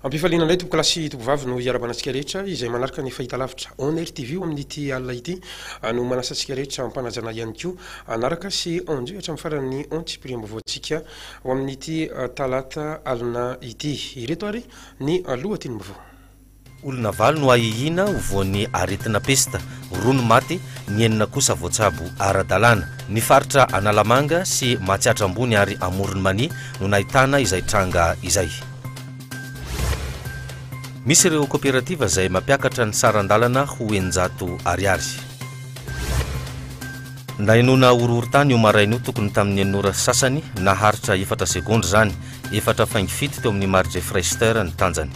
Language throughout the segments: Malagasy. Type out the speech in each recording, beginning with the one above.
Ampifaliana ndray tompo klasy topovavy no iarabanantsika rehetra izay manaraka ny fahita lavitra on air tv amin'ny ity alina ity no manasantsika rehetra ampanajana ihany koa anaraka sy onjohatra amin'ny farany ontsipiriam-bavoantsika ho amin'ny ity talata alina ity ireto ary ny lohateny mbavao. Olona valo no ahiahiana voan'ny aretina pesta, rono maty, ny enina kosa voatsabo ara-dalana. Ny faritra Analamanga sy Matsiatra ambony ary amorony mani no nahitana izay tranga izay. Misy ireo kooperativa izay mampiakatra ny Saran-dalana ho 900 ariary. Nahenoana Horohoron-tany io maraina io tokony tamin'ny 9 ora sasany naharitra 4 sekondra zany, 4.7 teo amin'ny mari-drefy ny tanjany.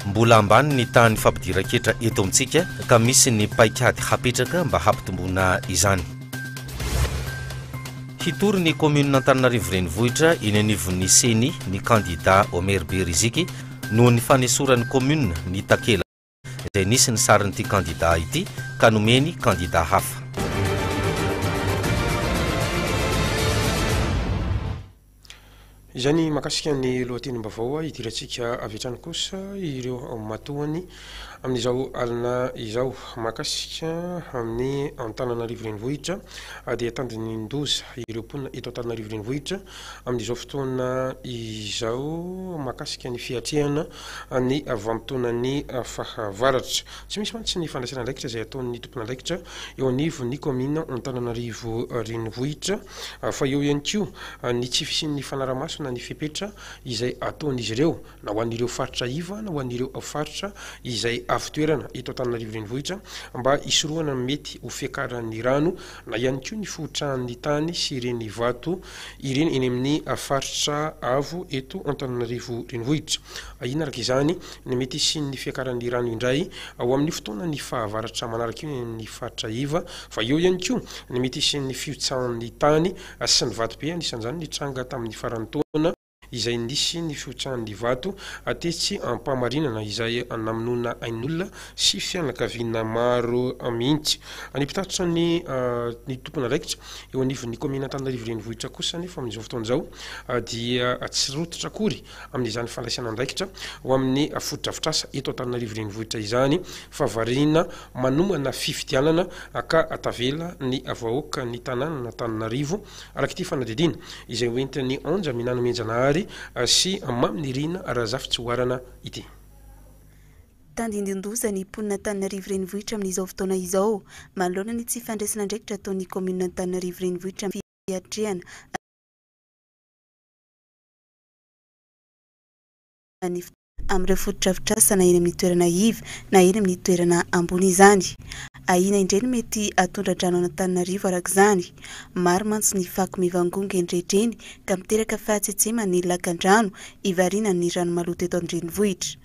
Mbola ambany ny tahan'ny Fampidiran-ketra eto amintsika ka misy ny paik'ady hapetraka mba hampitombona izany. Hitory ny commune Antananarivo renivohitra iny anivon'ny seny ny candidat au maire Beriziky noho ny fanesoran'ny commune ny takela izay nisy ny sarin'ity candidat ity ka nomeny candidat hafa. Izany makasika ny lohateny-mbavao idirantsika avy hatrany kosa ireo matoany amin'izao alina izao makasika amin'ny Antananarivo renivohitra dia tandiny ndoza ireo mponina eto Antananarivo renivohitra amin'izao fotoana izao makasika ny fiatrehana ny vanim-potoanan'ny fahavaratra. Tsy misy mantsy ny fandraisana andraikitra izay ataon'ny tompon'andraikitra eo anivon'ny commune Antananarivo renivohitra fa eo ihany koa ny tsy fisian'ny fanaraha-maso na ny fipetra izay ataon'izy ireo na ho an'ireo faritra iva na ho an'ireo faritra izay avy toerana eto Antananarivo renivohitra mba hisorohana mety ho fiakaran'ny rano na ihany koa ny fohitrahan'ny tany sy ireny vato ireny eny amin'ny faritra avo eto Antananarivo renivohitra. Ino araka izany ny mety hisian'ny fiakaran'ny rano indray ao amin'ny fotoana ny fahavaratra manaraka io ny faritra iva fa eo ihany koa ny mety hisian'ny fiotsahan'ny tany sy ny vato be anisan'izany ny tranga tamin'ny farany taona izay nisy ny fiotsahan'ny vato atetsy ampamarinana izay naminona ain'olona sy fianakaviana maro mihitsy. Ny mpitatitra ny tompon'andraikitra eo anivon'ny commune Antananarivo renivohitra kosa nefa amin'izao fotoana izao dia tsy rototra akory amin'izany fandraisana andraikitra ho amin'ny foto-drafitrasa eto Antananarivo renivohitra izany fa variana manomana fifidianana ka tavela ny vahoaka ny tanàna na Antananarivo araka ity fanadidina izay hoentin'ny anja minana menjanahary sy maminirina raha-zafy tsy hoarana ity. Tandindindoza ny mponina Antananarivo renivohitra amin'izao fotoana izao manoloana ny tsy fandraisana andraikitra ataon'ny commune Antananarivo renivohitra fiatrehana amin'ireo foto-drafitrasa na eny amin'ny toerana iva na eny amin'ny toerana ambony izany. Ahiana indray no mety atondra-drano Antananarivo araka izany. Maro mantsy ny fako mivangonga endrehitreny ka miteraka fahatsetsema ny lakan-drano ivariana ny rano maloto eto an-drenivohitra.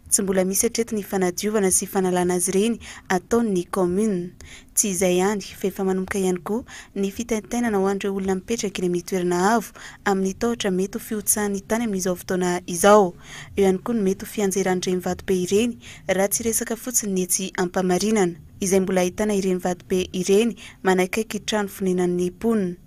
Tsy mbola misy hatreto ny fanadiovana sy fanalana azy ireny ataon'ny commune. Tsy izay ihany fa efa manomboka ihany koa ny fitaintainana ho an'ireo olona mipetraka eny amin'ny toerana avo amin'ny tohatra mety ho fiotsahan'ny tany amin'izao fotoana izao. Eo ihany koa ny mety ho fianjeran'ireny vato be ireny raha tsy resaka fotsiny ny etsy ampamarinana izay mbola ahitana ireny vato be ireny manakaiky trano fonenan'ny mponina.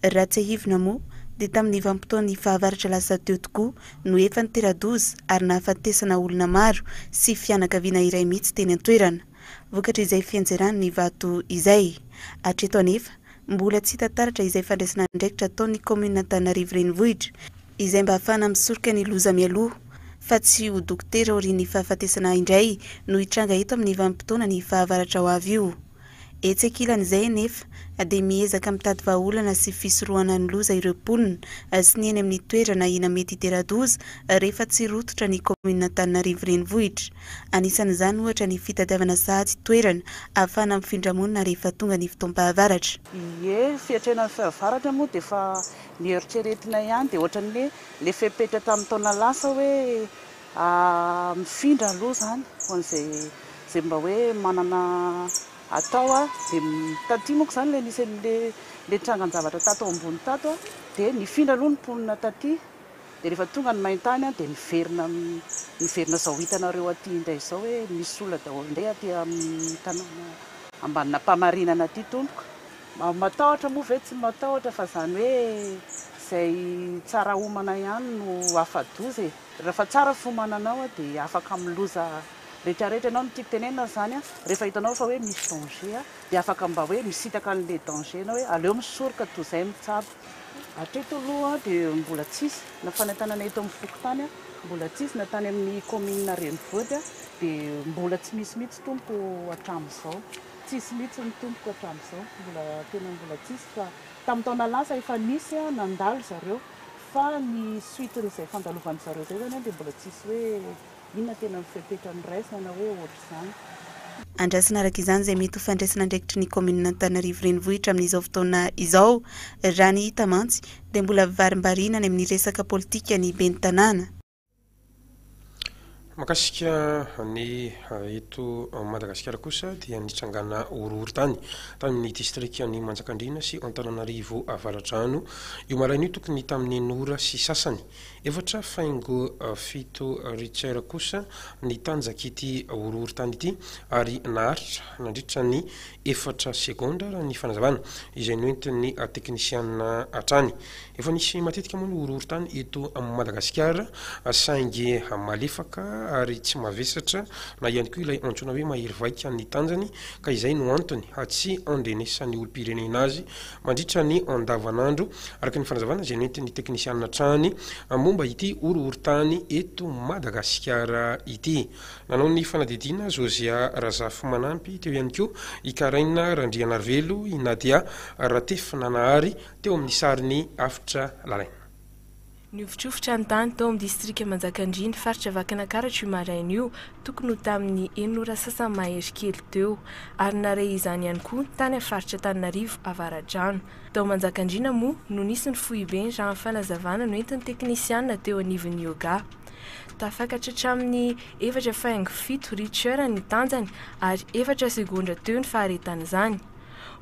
Raha tsy ahivina moa dia tamin'ny vanim-potoan'ny fahavaratra lasa teo tokoa no efa nitera-doza ary nahafatesana olona maro sy fianakaviana iray mihitsy teny an-toerana vokatra izay fianjerana ny vato izay. Hatreto anefa mbola tsy hita taratra izay fandraisana andraikitra ataon'ny commune Antananarivo renivohitra izay mba ahafahana misoroka ny loza mialoha fa tsy ho dokotera aorian'ny fahafatesana indray no hitranga eto amin'ny vanim-potoana ny fahavaratra ho avy io. Etsy ankilan'izay nefa dia miezaka mitady vahaolana sy fisorohana ny loza ireo mponina sy ny eny amin'ny toerana ina mety hitera-doza rehefa tsy rototra ny commune Antananarivo renivohitra. Anisan'izany ohatra ny fitadiavana sahatsy toerana ahafahana mifindra monina rehefa tonga ny fotoam-pahavaratra. Ie, fiatrehana ny fahavaratra moa dia efa nieritreretina ihany dia ohatran'ny le fepetra tamin'ny taona lasa hoe mifindra aloha zany ho an'izay mba hoe manana atao dia taty moako zany le nisy le trangan-javatra tato ambony tato dia nifindra aloha ny mponina taty dia rehefa tonga ny maintany dia niverina zao hitanareo aty indray izao hoe misy olona daholo indray aty amin'ny tanàna ambanina mpamarinana aty tompoko. Matahotra moa ve tsy matahotra fa zany hoe izay tsara homana ihany no afadozy. Rehefa tsara fomananao dia afaka miloza rehetrarehetra anao no tiako tenena zany rehefa hitanao fa hoe misy danger dia afaka mba hoe misitaka an'le danger na hoe aleo misoroka toy izay mitsabo. Hatreto aloha dia mbola tsisy na fanentanana eto amin'ny fokontany mbola tsisy na tany amin'ny commune Renivohitra dia mbola tsy misy mihitsy tompo hatramin'izao. Tsisy mihitsy ny tompo hatramin'izao, mbola tena mbola tsisy fa tamin'ny taona lasa efa nisy nandalo zareo fa ny suite izay fandalovany zareo zay zany dia mbola tsisy hoe inona tena mifepetra ny raisina na hoe ohatr'izany. Andrasana araka izany izay mety ho fandraisana andraikitry ny commune Antananarivo Renivohitra amin'izao fotoana izao, raha ny hita mantsy dia mbola varimbarinany amin'ny resaka politika ny ben'ny tanàna. Makasika ny eto Madagasikara kosa dia nitsangana horohorontany tamin'ny distrikan'ny Manjakandriana sy Antananarivo Avalatrano. Io maraina io tokony tamin'ny nora sy sasany efatra faingo fito ritsaira kosa ny tanjakity horohorontany ity ary naharitra nandritra ny efatra segondra raha ny fanazavana izay noentin'ny teknisiana hatrany. Efa nisy matetika moa ny horohorontany eto Madagasikara saingy malefaka ary tsy mavesatra na ihany koa ilay antsoina hoe mahery vaika ny tanjany ka izay no antony tsy andrenesan'ny olom-pirenena azy mandritra ny andavanandro araka ny fanazavana izay noentin'ny teknisiana hatrany momba ity horohorontany eto Madagasikara ity. Nanao ny fanadidina Zozia Razafy Manampy teo ihany koa ikaraina Randrianarivelo Nadia Ratefinanahary teo amin'ny sariny afitra lalaina. Niofitrofotra ny tany tao amin'ny distrika Manjakandriana faritra Vakinankaratra io maraina io tokony ho tamin'ny 9 sasany mahery kely teo ary naray izany ihany koa tany amin'ny faritra Antananarivo Avaratrano. Tao Manjakandriana moa no nisy ny fohibeny raha ny fanazavana noentin'ny teknisiana teo anivon'ny yoga. Tafakatra hatramin'ny 4.7 ritsiera ny tanjany ary 4 segondra teo ny faharetan'izany.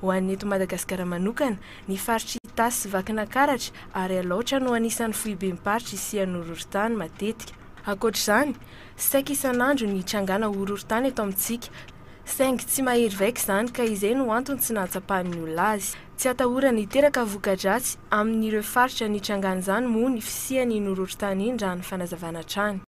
Ho an'ny eto Madagasikara manokana ny faritra Itasy sy Vakinankaratra ary alaotra no anisan'ny fohibem-paritra isian'ny horohorontany matetika. Ankoatr'izany, saika isan'andro ny trangana horohorontany eto amintsika, saingy tsy mahery vaika izany ka izay no antony tsy nahatsapahan'ny olona azy. Tsy atahorana hiteraka voka-dratsy amin'ireo faritra ny trangana izany moa ny fisian'ny horohorontany iny raha ny fanazavana hatrany.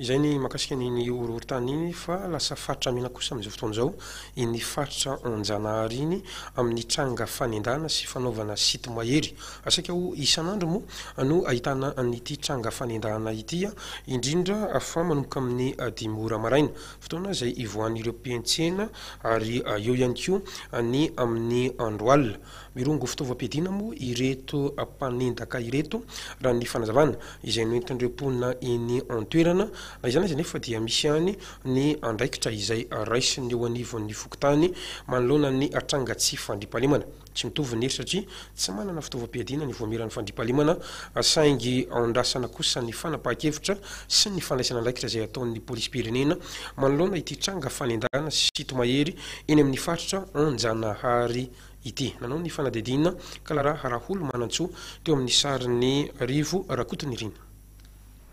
Izay ny makasika ny horohorontany iny fa lasa faritra mena kosa amin'izao fotoana izao iny faritra Anjanahary iny amin'ny tranga fanendana sy fanaovana sity mahery. Asaika ho isan'andro moa no ahitana an'ity tranga fanendana ity indrindra fa manomboka amin'ny 10 ora maraina fotoana izay ivoan'ireo mpiantsena ary eo ihany koa ny amin'ny andro alina. Mirongo fitaovam-piadiana moa ireto mpanendaka ireto raha ny fanazavana izay noentin'ireo mponina eny an-toerana. Izany izy nefa dia misy ihany ny andraikitra izay raisiny eo anivon'ny fokontany manoloana ny tranga tsy fandriampahalemana. Tsy mitovy ny hery satria tsy manana fitaovam-piadiana ny voamiran'ny fandriampahalemana saingy andrasana kosa ny fanapahan-kevitra sy ny fandraisana andraikitra izay ataon'ny polisy-pirenena manoloana ity tranga fanendana sy sito mahery eny amin'ny faritra Anjanahary ity. Nanao ny fanadidina ka raha olo manantsoa teo amin'ny sariny rivo rakotony rina.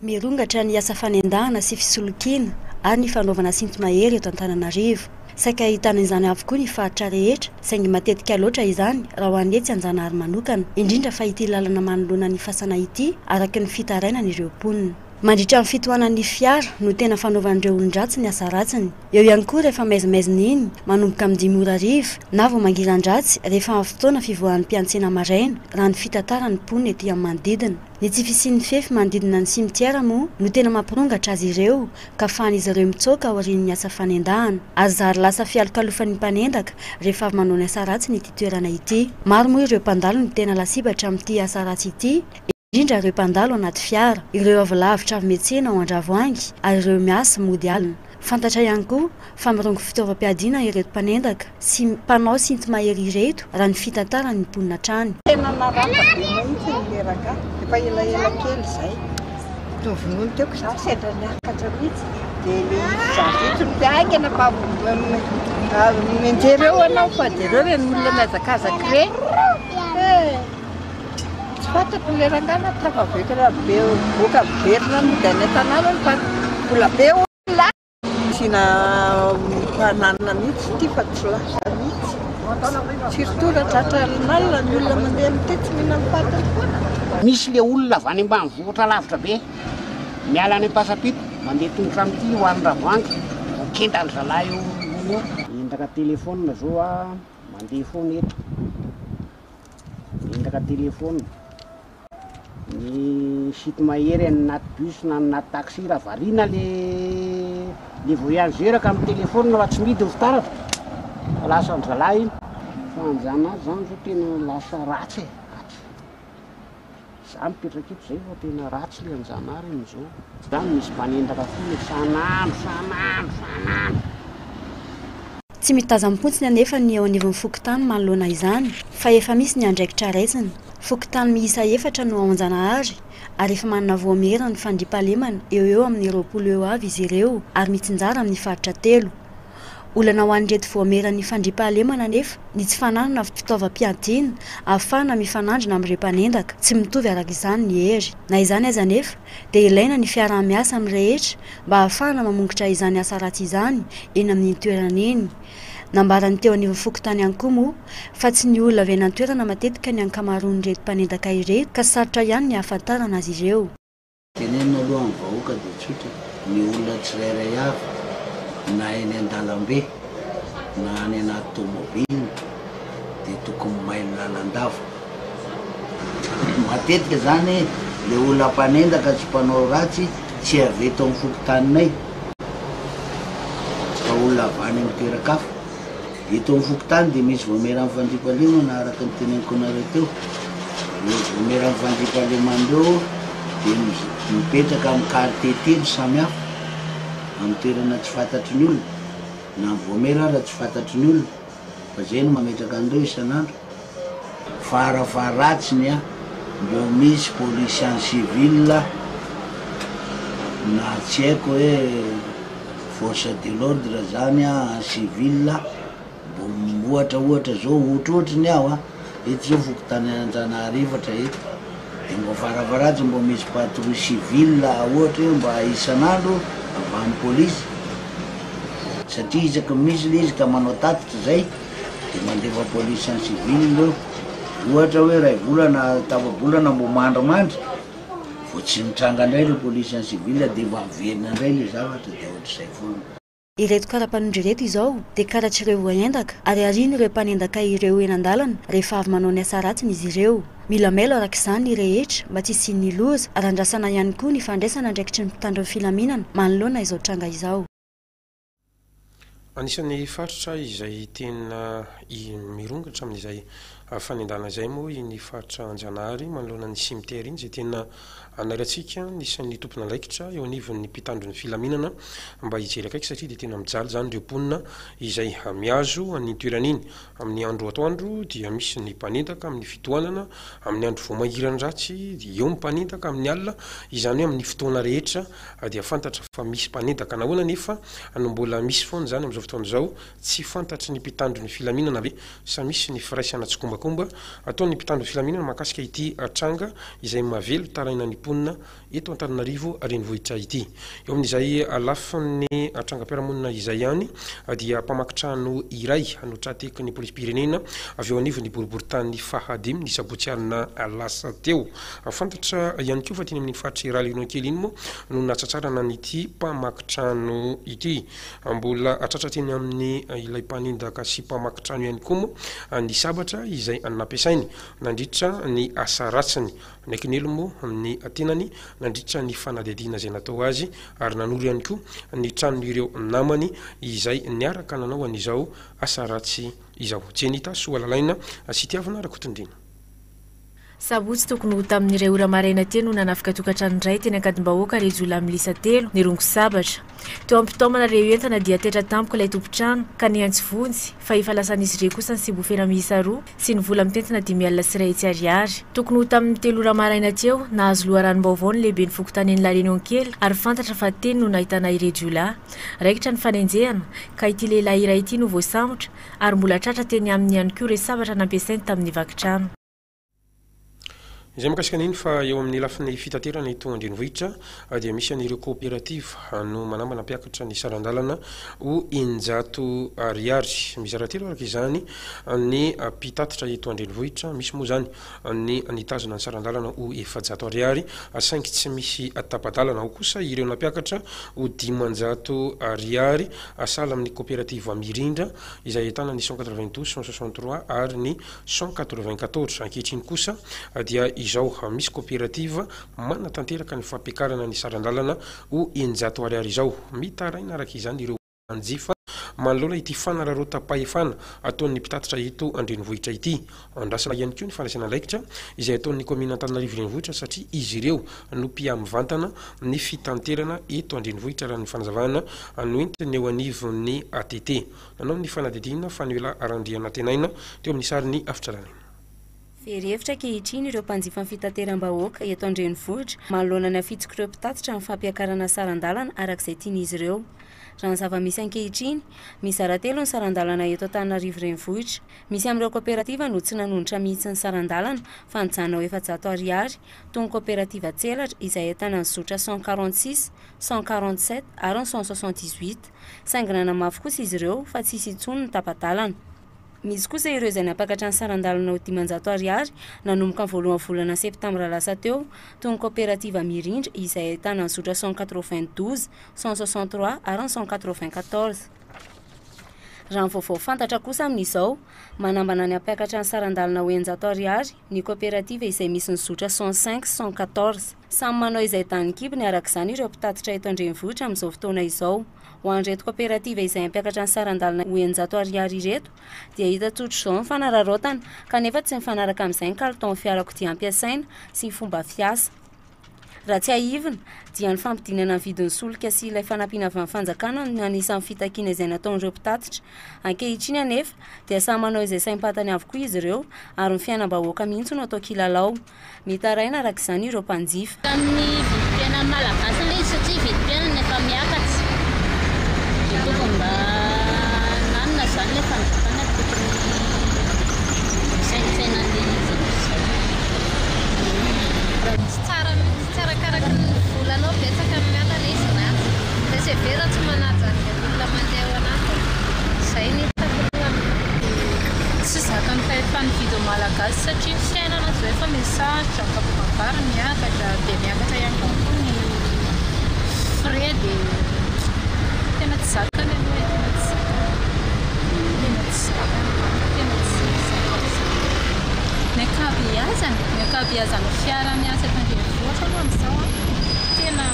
Mirongatra ny asa fanendahana sy fisolokiana ary ny fanaovana sinto mahery eto Antananarivo. Saika ahitana izany avokoa ny faritra rehetra, saingy matetika loatra izany raha ho an'ny etsy Anjanahary manokana, indrindra fa ity lalana manoloana ny fasana ity araka ny fitarainana ireo mponina. Mandritra amin'ny fitohanan'ny fiara no tena fanaovan'ireo olon-dratsy ny asa ratsiny. Eo ihany koa rehefa maizimaizina iny manomboka amin'ny 10 ora ariva na vao mangiran-dratsy rehefa amin'ny fotoana fivoahan'ny mpiantsena maraina raha ny fitantarany mponina ety amin'ny manodidina. Ny tsy fisian'ny fefy manodidina ny simitiara moa no tena mampirongatra azy ireo ka afahan'izy ireo mitsoaka aorian'ny asa fanendahana. Azy zary lasa fialokalofan'ny mpanendaka rehefa avy manao ny asa ratsy ny ity toerana ity. Maro moa ireo mpandalo no tena lasibatra amin'ity asa ratsy ity. Indrindra ireo mpandalo anaty fiara, ireo avy lavitra avy miantsena ao Andravoahangy ary ireo miasa mody alina. Fantatra ihany koa fa mirongo fitaovam-piadiana ireto mpanendaka sy mpanao sinto mahery ireto raha ny fitantarany ny mponina trany. Tena naraka be mihitsy ny leraka, efa elaela kely izay. Tovinony teoko za sedra niakatra mihitsy dia le zavitry ny mpiaingana fa mianjera eo anao fa dia ireo reny olona miazakazaka reny. Tsy fantako le rangana tafaveka raha be boka verina no dia ny tanàna fa mbola be olona sina mpananana mihitsy ity fa tsy lasa mihitsy. surtout raha tratra mal ny olona mandeha mitety mihina mipatana. Misy le olona avy any ambanivohitra lavitra be miala any am-pasapito mandeha tongotra amin'ity ho an'ny ravoanga kenda ny zalahy io miendaka telefôna zao a mandeha foana eto miendaka telefôna ny site mahery anaty bus na anaty taxi raha variana le voyageur ka amin'ny telefôna raha tsy midy ho fitaratra lasa ny zalahy iny fa anjana azy zany zao tena lasa ratsy za mipetraka eto zay fa tena ratsy le anjanary am'izao zany misy manendaka foana sanandro tsy mitazam-potsiny anefa ny eo anivon'ny fokotany manoloana izany fa efa misy ny andraikitra raisiny fokotany miisa 4 no ao an-janahary ary efa manana voamera ny fandriampahalemana eo amin'ny 20 eo avy izy ireo ary mitsinjara amin'ny faritra 3 olana ho an'ireto voamera ny fandriampahalemana nefa ny tsy fananana fitaovam-piadiana ahafahana mifanandrina amin'ireo mpanendaka tsy mitovy araka izany ny hery na izany aza nefa dia ilaina ny fiarah-miasa amin'ny rehetra mba ahafahana mamongotra izany asa ratsy izany eny amin'ny toerana eny nambarany teo anivon'ny fokotany ihany koa moa fa tsy ny olona avy eny an-toerana matetika ny ankamaroan'ireto mpanendaka ireto ka sarotra ihany ny ahafantarana azy ireo. Tenenina aloha amin'ny vahoaka dia tsotra ny olona tsirairay avy na eny an-dalambe na any anaty tômôbily dia tokony mailo lalandava matetika zany le olona mpanendaka tsy mpanao ratsy tsy aveto amin'ny fokotaninay fa olona avany amin'ny toeran-kafa eto amin'ny fokotany dia misy voamera amin'ny fandriampahalemana araka ny teneniko anareo teo voamera amin'ny fandriampahalemandreo dia mipetraka amin'ny qualité telo samihafa amin'ny toerana tsy fantatry ny olona na voamera raha tsy fantatry ny olona fa zay no mametraka andreo isan'andro farafaratsiny a mbô misy policier civil na tsy haiko hoe force de l'ordre zany a civil mbô ohatra zao ohatrohatriny aho a eto zao fokotany Anjanaharivotra eto dia mbô farafaratsy mbô misy patrouille civil ohatra hoe mba isan'andro avy amin'ny polisy satria isaky misy le izy ka manao tatitra zay dia mandefa polisy en civil leo ohatra hoe ray volana tapa-bolana mbô mandrimandry vo tsy mitranga indray le polisy en civil dia mba miverina indray le zavatra dia ohatr'izay foana. Ireto karapanondry ireto izao dia karatsy ireo voaendaka ary ariana ireo mpanendaka ireo eny an-dalana rehefa avy manao ny asa ratsiny izy ireo mila mailo araka izany ny rehetra mba tsy hisian'ny loza ary andrasana ihany koa ny fandraisana ndraikitry ny mpitandro ny filaminana manoloana izao tranga izao. Anisan'ny faritra izay tena mirongatra amin'izay fanendana izay moa ny faritra Anjanahary manoloana ny cimetière iny izay tena anaratsika nisan'ny tompona andraikitra eo anivon'ny mpitandro ny filaminana mba hijery akaiky satria dia tena mijaly zany ireo mponina izay miazo any toeran'iny amin'ny andro atoandro dia misy ny mpanendaka amin'ny fitohanana amin'ny andro voamahirany ratsy dia eo mpanendaka amin'ny alina izany hoe amin'ny fotoana rehetra dia fantatra fa misy mpanendaka nahoana nefa no mbola misy foana zany amin'izao fotoana izao tsy fantatry ny mpitandro ny filaminana be sa misy ny firaisana tsy kombakomba ataony mpitandro ny filaminana mahakasika ity tranga izay mavelo taraina ny mponina eto Antananarivo renivohitra ity eo amin'izay alafin'ny trangam-piarahamonina izay ihany dia mpamakitrano iray anotrateky ny polisy pirenena avy eo anivon'ny boriboritany fahadimy ny sabotsiarina lasa teo fantatra ihany koa fa teny amin'ny faritra Iralino kely iny moa no natsatsarana n'ity mpamakitrano ity mbola atratra teny amin'ny ilay mpanendaka sy mpamakitrano ihany koa moa ny sabatra izay nampiasainy nandritra ny asa ratsiny nakinelo moa amin'ny tenany nandritra ny fanadihadiana izay natao azy ary nanoro ihany koa ny tranon'ireo namany izay niaraka nanao an'izao asa ratsy izao. Jenita Soalalaina sy tiavana rakotondrina. Sabotsy tokony ho tamin'ireo ora maraina teny no nanafika tokantrano iray teny Ankadimbahoaka rejola milisa 3 nirongo sabatra teo ampitaomana ireo entana dia tetra tampoka ilay tompotrano ka ny antsivonjy fa ifalasan'izy ireo kosa ny sibofena miisa 2 sy ny vola mitentina 5 sy 1 ariary tokony ho tamin'ny 3 ora maraina teo nahazo loharanom-baovao ny lehibe ny fokotany ny Larenon kely ary fantatra fa teny no nahitana irejola raikitra ny fanenjehana ka ity lehilahy iray ity no voasambotra ary mbola tratra teny amin'ny ihany koa resabatra nampiasainy tamin'ny vakitrano. Izay makasika an'iny fa eo amin'ny lafiny fitaterana eto andrenivohitra dia misy an'ireo coopérative no manambana mpiakatra ny saran-dalana ho 100 ariary. Mizara telo araka izany ny mpitatitra eto andrenivohitra, misy moa zany ny nitazona ny saran-dalana ho 400 ariary, saingy tsy misy tapa-dalana, ao kosa ireo nampiakatra ho 500 ariary, asala amin'ny coopérative mirindra izay ahitana ny 192, 163 ary ny 194. Ankehitriny kosa dia izao misy coopérative manatanteraka ny fampiakarana ny saran-dalana ho 100 ariary izao. Mitaraina araka izany ireo anjifa manolona ity fanararota-pahefana ataon'ny mpitatitra eto andrenivohitra ity. Andrasana ihany koa ny fanasana andraikitra izay ataon'ny commune Antananarivo renivohitra satria izy ireo no mpiamivantana ny fitanterana eto andrenivohitra raha ny fanazavana noentiny eo anivon'ny ATT. Nanao ny fanadidina Fanuela Arandriana tenaina teo amin'ny sariny afitrarany. Verhevitra kehitriny ireo mpanjifa fitateram-bahoaka eto andrenivohitra manoloana ny afitsika ireo mpitatitra amin'ny fampiakarana saran-dalana arak'izay tian'izy ireo. Raha ny zava-misy ankehitriny, mizara telo ny saran-dalana eto Antananarivo renivohitra. Misy amin'ireo coopérative no tsy nanonitra mihitsy ny saran-dalana fa nijana ho 400 ariary, toy ny coopérative Tselatra izay ahitana ny zotra 146, 147 ary 178. Saingy nanamafy kosa izy ireo fa tsisy intsony ny tapa-dalana. Misy kosa ireo izay napakatra ny saran-dalana ho 500 ariary nanomboka ny voalohan'ny volana septambra lasa teo, toy ny coopérative mirindra izay ahitana ny zotra 192, 163 ary 194. Raha ny vaovao fantatra kosa amin'izao, manambana ny apakatra ny saran-dalana ho 100 ariary ny coopérative izay misy ny zotra 105, 114. Samy manao izay tany-kibony arak'izany ireo mpitatitra eto andrenivohitra amin'izao fotoana izao. Ho an'ireto coopérative izay ampiakatra ny saran-dalana ho 100 ariary ireto dia hita tsotra izao ny fanararotana kanefa tsy mifanaraka amin'izay ny kalitao ny fiarakodia ampiasaina sy ny fomba fiasa. Raha tsy haivina dia ny fampidinana ny vidin'ny solika sy ilay fanampiana avy amin'ny fanjakana no anisan'ny fitakiana izay nataon'ireo mpitatitra. Ankehitriny anefa dia samy manao izay saim-patany avokoa izy ireo ary ny fiainam-bahoaka mihitsy no atao kilalao. Mitaraina arak'izany ireo mpanjifa. Amin'ny vidim-piainana malagasy ilay satria vidim-piainana efa miakatra. Tokony mba nanona zany ilay fanjakana tokony sainsainan'ilay izy. Tsara karaky ny volanao betsaka amin'ny alina izy na dia tsy vera tsy manaja ny olona mandeha ao anatiny. Izay ny hitako tsy zaka ny fahefan'ny vidy malagasy satria fiainana zao efa misarotra ankapobavary miakatra dia miakatra ihany koa ny frais dia tena tsy zakany aloha tena tsy zakany. Ny ankabeazana fiara miasa eto andrenivohitra aloha amin'izao tena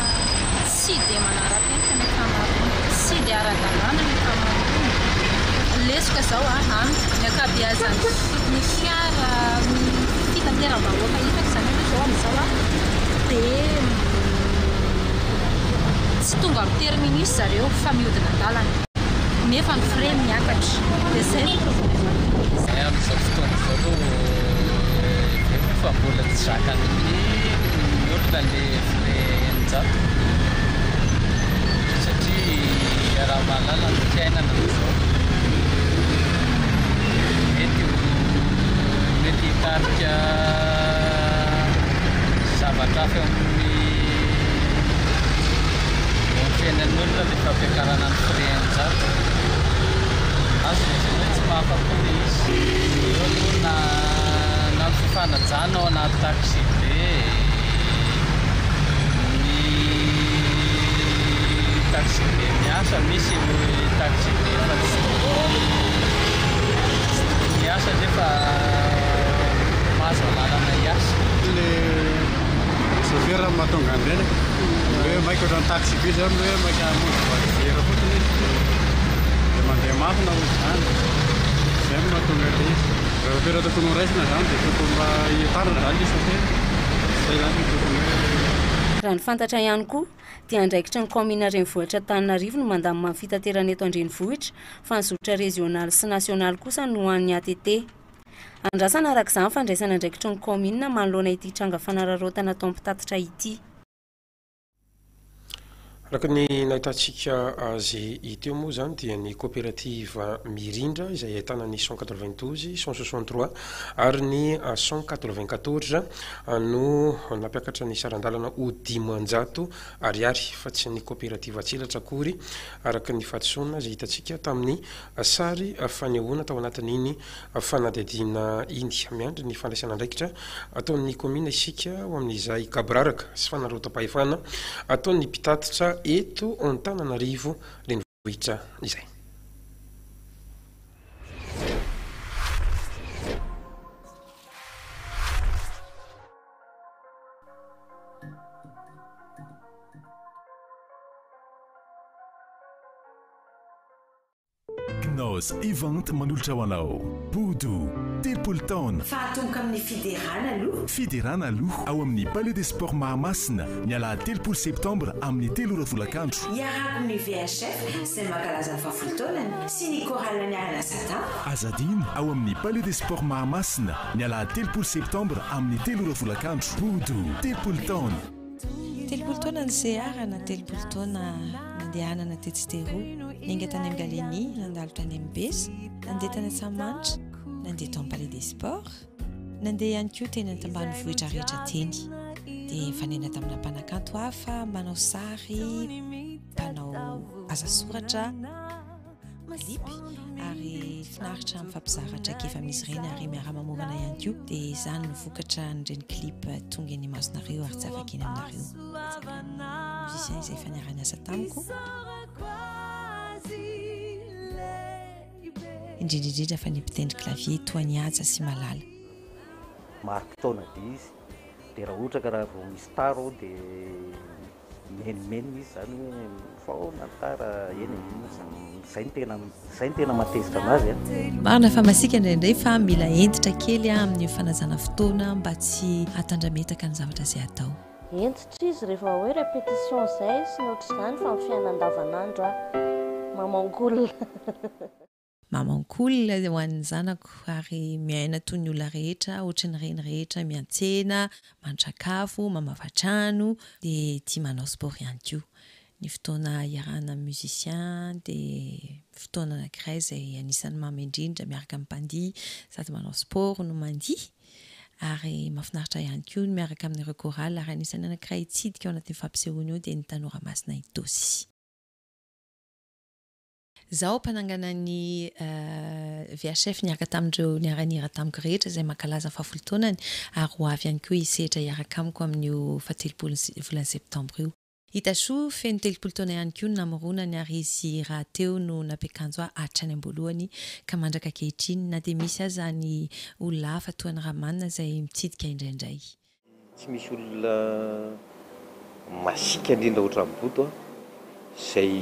tsy dia manara-penitra ny ankamaroany, tsy dia ara-dalana ny ankamaroany. Lesika izao ny ankabeazana ny fiara fitateram-bahoaka hitako izany hoe izao amin'izao dia tsy tonga amin'ny terminus zareo fa mihodina an-dalana nefa ny frais miakatra dia zay amin'izao fotoana izao fa mbola tsy zakany ny olona le frais 100 satria raha mahalala ny fiainana izao mety hitarika zavatra hafa amin'ny fiainan'ny olona le fampiakarana ny frais 100 azo izy hoe tsy mahafapony izy eo na fifanajana ao anaty taxi be ny taxi be miasa misy taxi be fa miasa nefa mahazo lalana hiasa le chauffeur mahatonga an'ireny hoe maika ohatrany taxi be zany hoe maika monjy fotsiny dia mandeha mafina ho izany zay no mahatonga le izy. Raha toerana tokony raisina zany dia tokony mba hitarana zany le chauffeur zay zany tokony hoe. Raha ny fantatra ihany koa dia andraikitra ny commune renivohitra Antananarivo no mandamina ny fitaterana eto andrenivohitra fa ny zotra régional sy national kosa no hoan'ny ATT. Andrasana arak'izany fandraisana andraikitra ny commune manoloana ity tranga fanararotana atao mpitatitra ity. araka ny nahitantsika azy iteo moa zany dia ny coopérative mirindra izay ahitana ny 192 163 ary ny 194 no nampiakatra ny saran-dalana ho 500 ariary fa tsy ny coopérative atsilatra akory araka ny fahatsona izay hitantsika tamin'ny sary fanehoana tao anatin'iny fanadihadiana iny miandry ny fandraisana andraikitra ataon'ny commune isika ho amin'izay kabraraka sy fanarotam-pahefana ataon'ny mpitatitra eto Antananarivo renivohitra izay. Nos event manolotra ho anao Boudou telopolo taona fahatonga amin'ny fiderana aloha ao amin'ny palais des sports Mahamasina ny alahady 3 septembre amin'ny 3 volakandro iarako ny VHF izay mankalaza ny fahafolontaonany sy ny chorale-ny Alasata azadiny ao amin'ny palais des sports Mahamasina ny alahady 3 septembre amin'ny 3 volakandro Boudou telopolo taona ny searana telopolo taona nandehanana tetstero ninga tany amin'ny Galeny nandalo tany amin'ny Besa nandeha tany Antsamanitra nandeha tao amin'ny palais des sports nandeha ihany koa teny an-tambanivohitra rehetra teny dia fanena tamina mpanakanto hafa manao sary mpanao asa soratra klipy ary finaritra amin'ny fampizaratra kefa misy reny ary miara-mamorana ihany koa dia izany no vokatra nireny klip tonga ny masonareo ary tsy afaka eny aminareo musicien izay faniarany asa tamiko indrindrindrindra fa ny mpitendry clavier toany aja sy malala maritaona dia izy dia raha ohatra ka raha vao misy taro dia menimeny izy zany hoe faona tara eny zay ny tena matezitra anazy marina fa masika indraindray fa mila entitra kely amin'ny fanajana fotoana mba tsy hatandrametaka ny zavatra izay atao entitra izy rehefa hoe répétition zay sy nohatra izany fa amin'ny fiainana andavanandro mamankolona mamankolona ho an'ny zanako ary miaina toy ny olona rehetra ohatra ny reny rehetra miantsena mandrakafo mamavatrano dia tia manao sport ihany koa ny fotoana iarahana musicien dia fotoana anankiray izay anisan'ny mamindrindra miaraka amin'ny mpandihy sady manao sport no mandihy ary mahafinaritra ihany koa miaraka amin'ny chorale ary anisan'ny anankiray hitsidika ao anatin'ny fampisehoana io dia ny Tanora Masina Itosy. Zaho mpanangana ny VHF niaraka tamin'ireo niaranira tamiko rehetra izay mankalaza fahafolontaonany ary ho avy ihany koa hisehatra hiaraka amiko amin'io fatelopolo volana septembre io. Hita soa feno telopolo taona ihany koa no namoronany ary izy raha teo no nampiakanjo hatrany am-boalohany ka mandraka ankehitriny na dia misy aza ny olona hafa toa ny ramanina izay mitsidika indraindray. Tsy misy olona masika indrindra ohatra amin'ny boto izay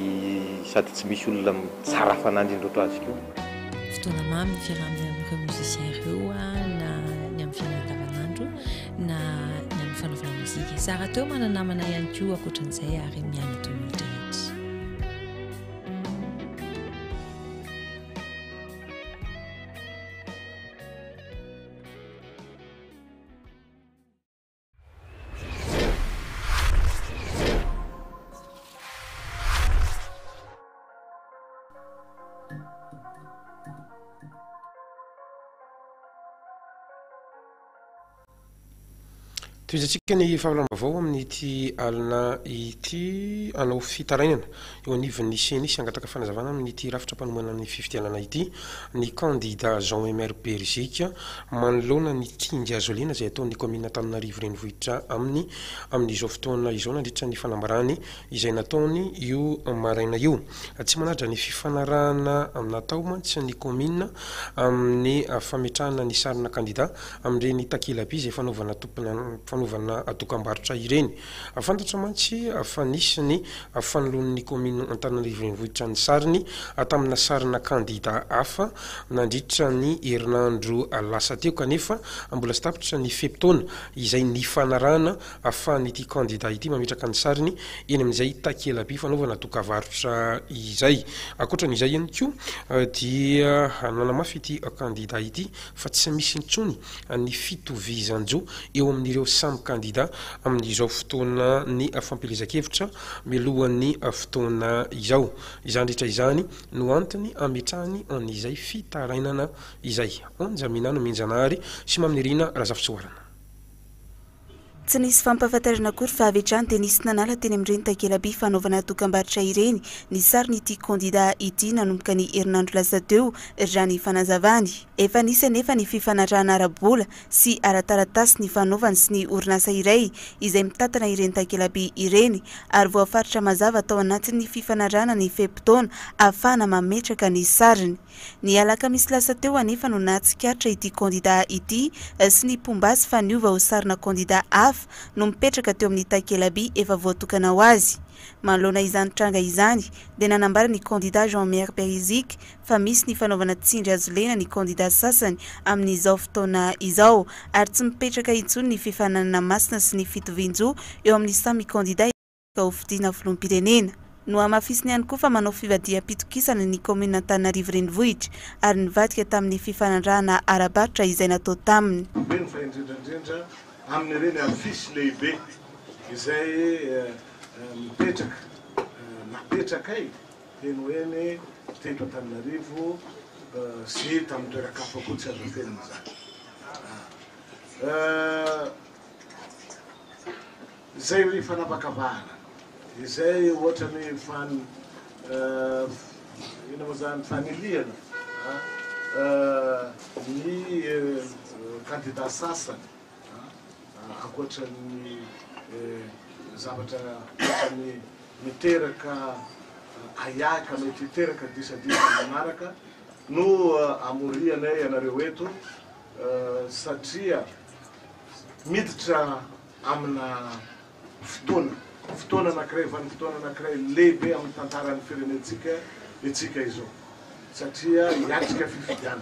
sady tsy misy olona tsara fanandrindra ohatra azy koa. Fotoana mamy ny fiarahamony amin'ireo musicien ireo na ny amin'ny fiainana andavanandro na ny amin'ny fanaovana mozika. Sara teo mananamana ihany koa ankoatran'izay ary miaina toy ny olona rehetra. Toizatsika ny fahalalambavao amin'ity alina ity anao fitarainana eo anivon'ny CNI angataka fanazavana amin'ity rafitra mpanomana amin'ny fifidianana ity ny candidat Jean-Emer Berzika manoloana ny kingy azolina izay ataon'ny commune Antananarivo renivohitra amin'izao fotoana izao nandritra ny fanambarany izay nataony io maraina io. Tsy manadra ny fifanarahana natao mantsy ny commune amin'ny fametrahana ny sarina candidat amin'ireny takelaby izay fanaovana adokambarotra ireny. Fantatra mantsy fa nisy ny fanoloan'ny commune Antananarivo renivohitra ny sariny tamina sarina candidat hafa nandritra ny herinandro lasa teo kanefa mbola sy tapitra ny fepitaona izay ny fanarahana ahafahan'ity candidat ity mametraka ny sariny eny amin'izay takelaby fanaovana dokavarotra izay. Ankoatran'izay ihany koa dia nanamafy ity candidat ity fa tsy misy intsony ny fitovizanjo eo amin'ireo samy kandida amin'izao fotoana ny fampilezakevitra milohan'ny fotoana izao. Izany rehetra izany no antony ametrahany an'izay fitarainana izay onjaminana menjanahary sy maminirina razafitsoarana. Tsy nisy fampahafantarana akory fa avy hatrany dia nisy nanala teny amin'ireny takelaby fanaovana dokam-barotra ireny ny sariny ity kandida ity nanomboka ny herinandro lasa teo raha ny fanazavany. Efa nisy anefa ny fifanarahana ara-bola sy ara-taratasy ny fanaovany sy ny orinasa iray izay mitantana ireny takelaby ireny ary voafaritra mazava tao anatin'ny fifanarahana ny fe-potoana ahafahana mametraka ny sariny. Ny alakamisy lasa teo anefa no nahatsikaritra ity kandida ity sy ny pombasy faniova ho sarina kandida hafa no mipetraka teo amin'ny takelaby efa voatokana ho azy. Manoloana izany tranga izany dia nanambara ny kandida Jean-Maire Perizique fa misy ny fanaovana tsindry azo lena ny kandida sasany amin'izao fotoana izao ary tsy mipetraka intsony ny fifananana masina sy ny fitovian-jo eo amin'ny samy kandida ho fidiana filoham-pirenena. No amafisiny ihany koa fa manao fivadiam-pitokisana ny komina Antananarivo renivohitra ary nivadika tamin'ny fifanandrahana ara-barotra izay natao taminy. Amin'ny reny afisy lehibe izay napetraka teny hoe teto Antananarivo sy tamin'ny toeran-kafa koa tsy azo fenina zany. Izay fanapakavahana izay ohatra ny ino moa zany faniliana ny kandida sasany ankoatran'ny zavatra ohatrany miteraka ahaka mety hiteraka disadisa manaraka no amorianay ianareo eto satria miditra amina fotoana anankiray vanim-potoana anankiray lehibe amin'ny tantaran'ny firenentsika itsika izao satria hiatrika fifidianana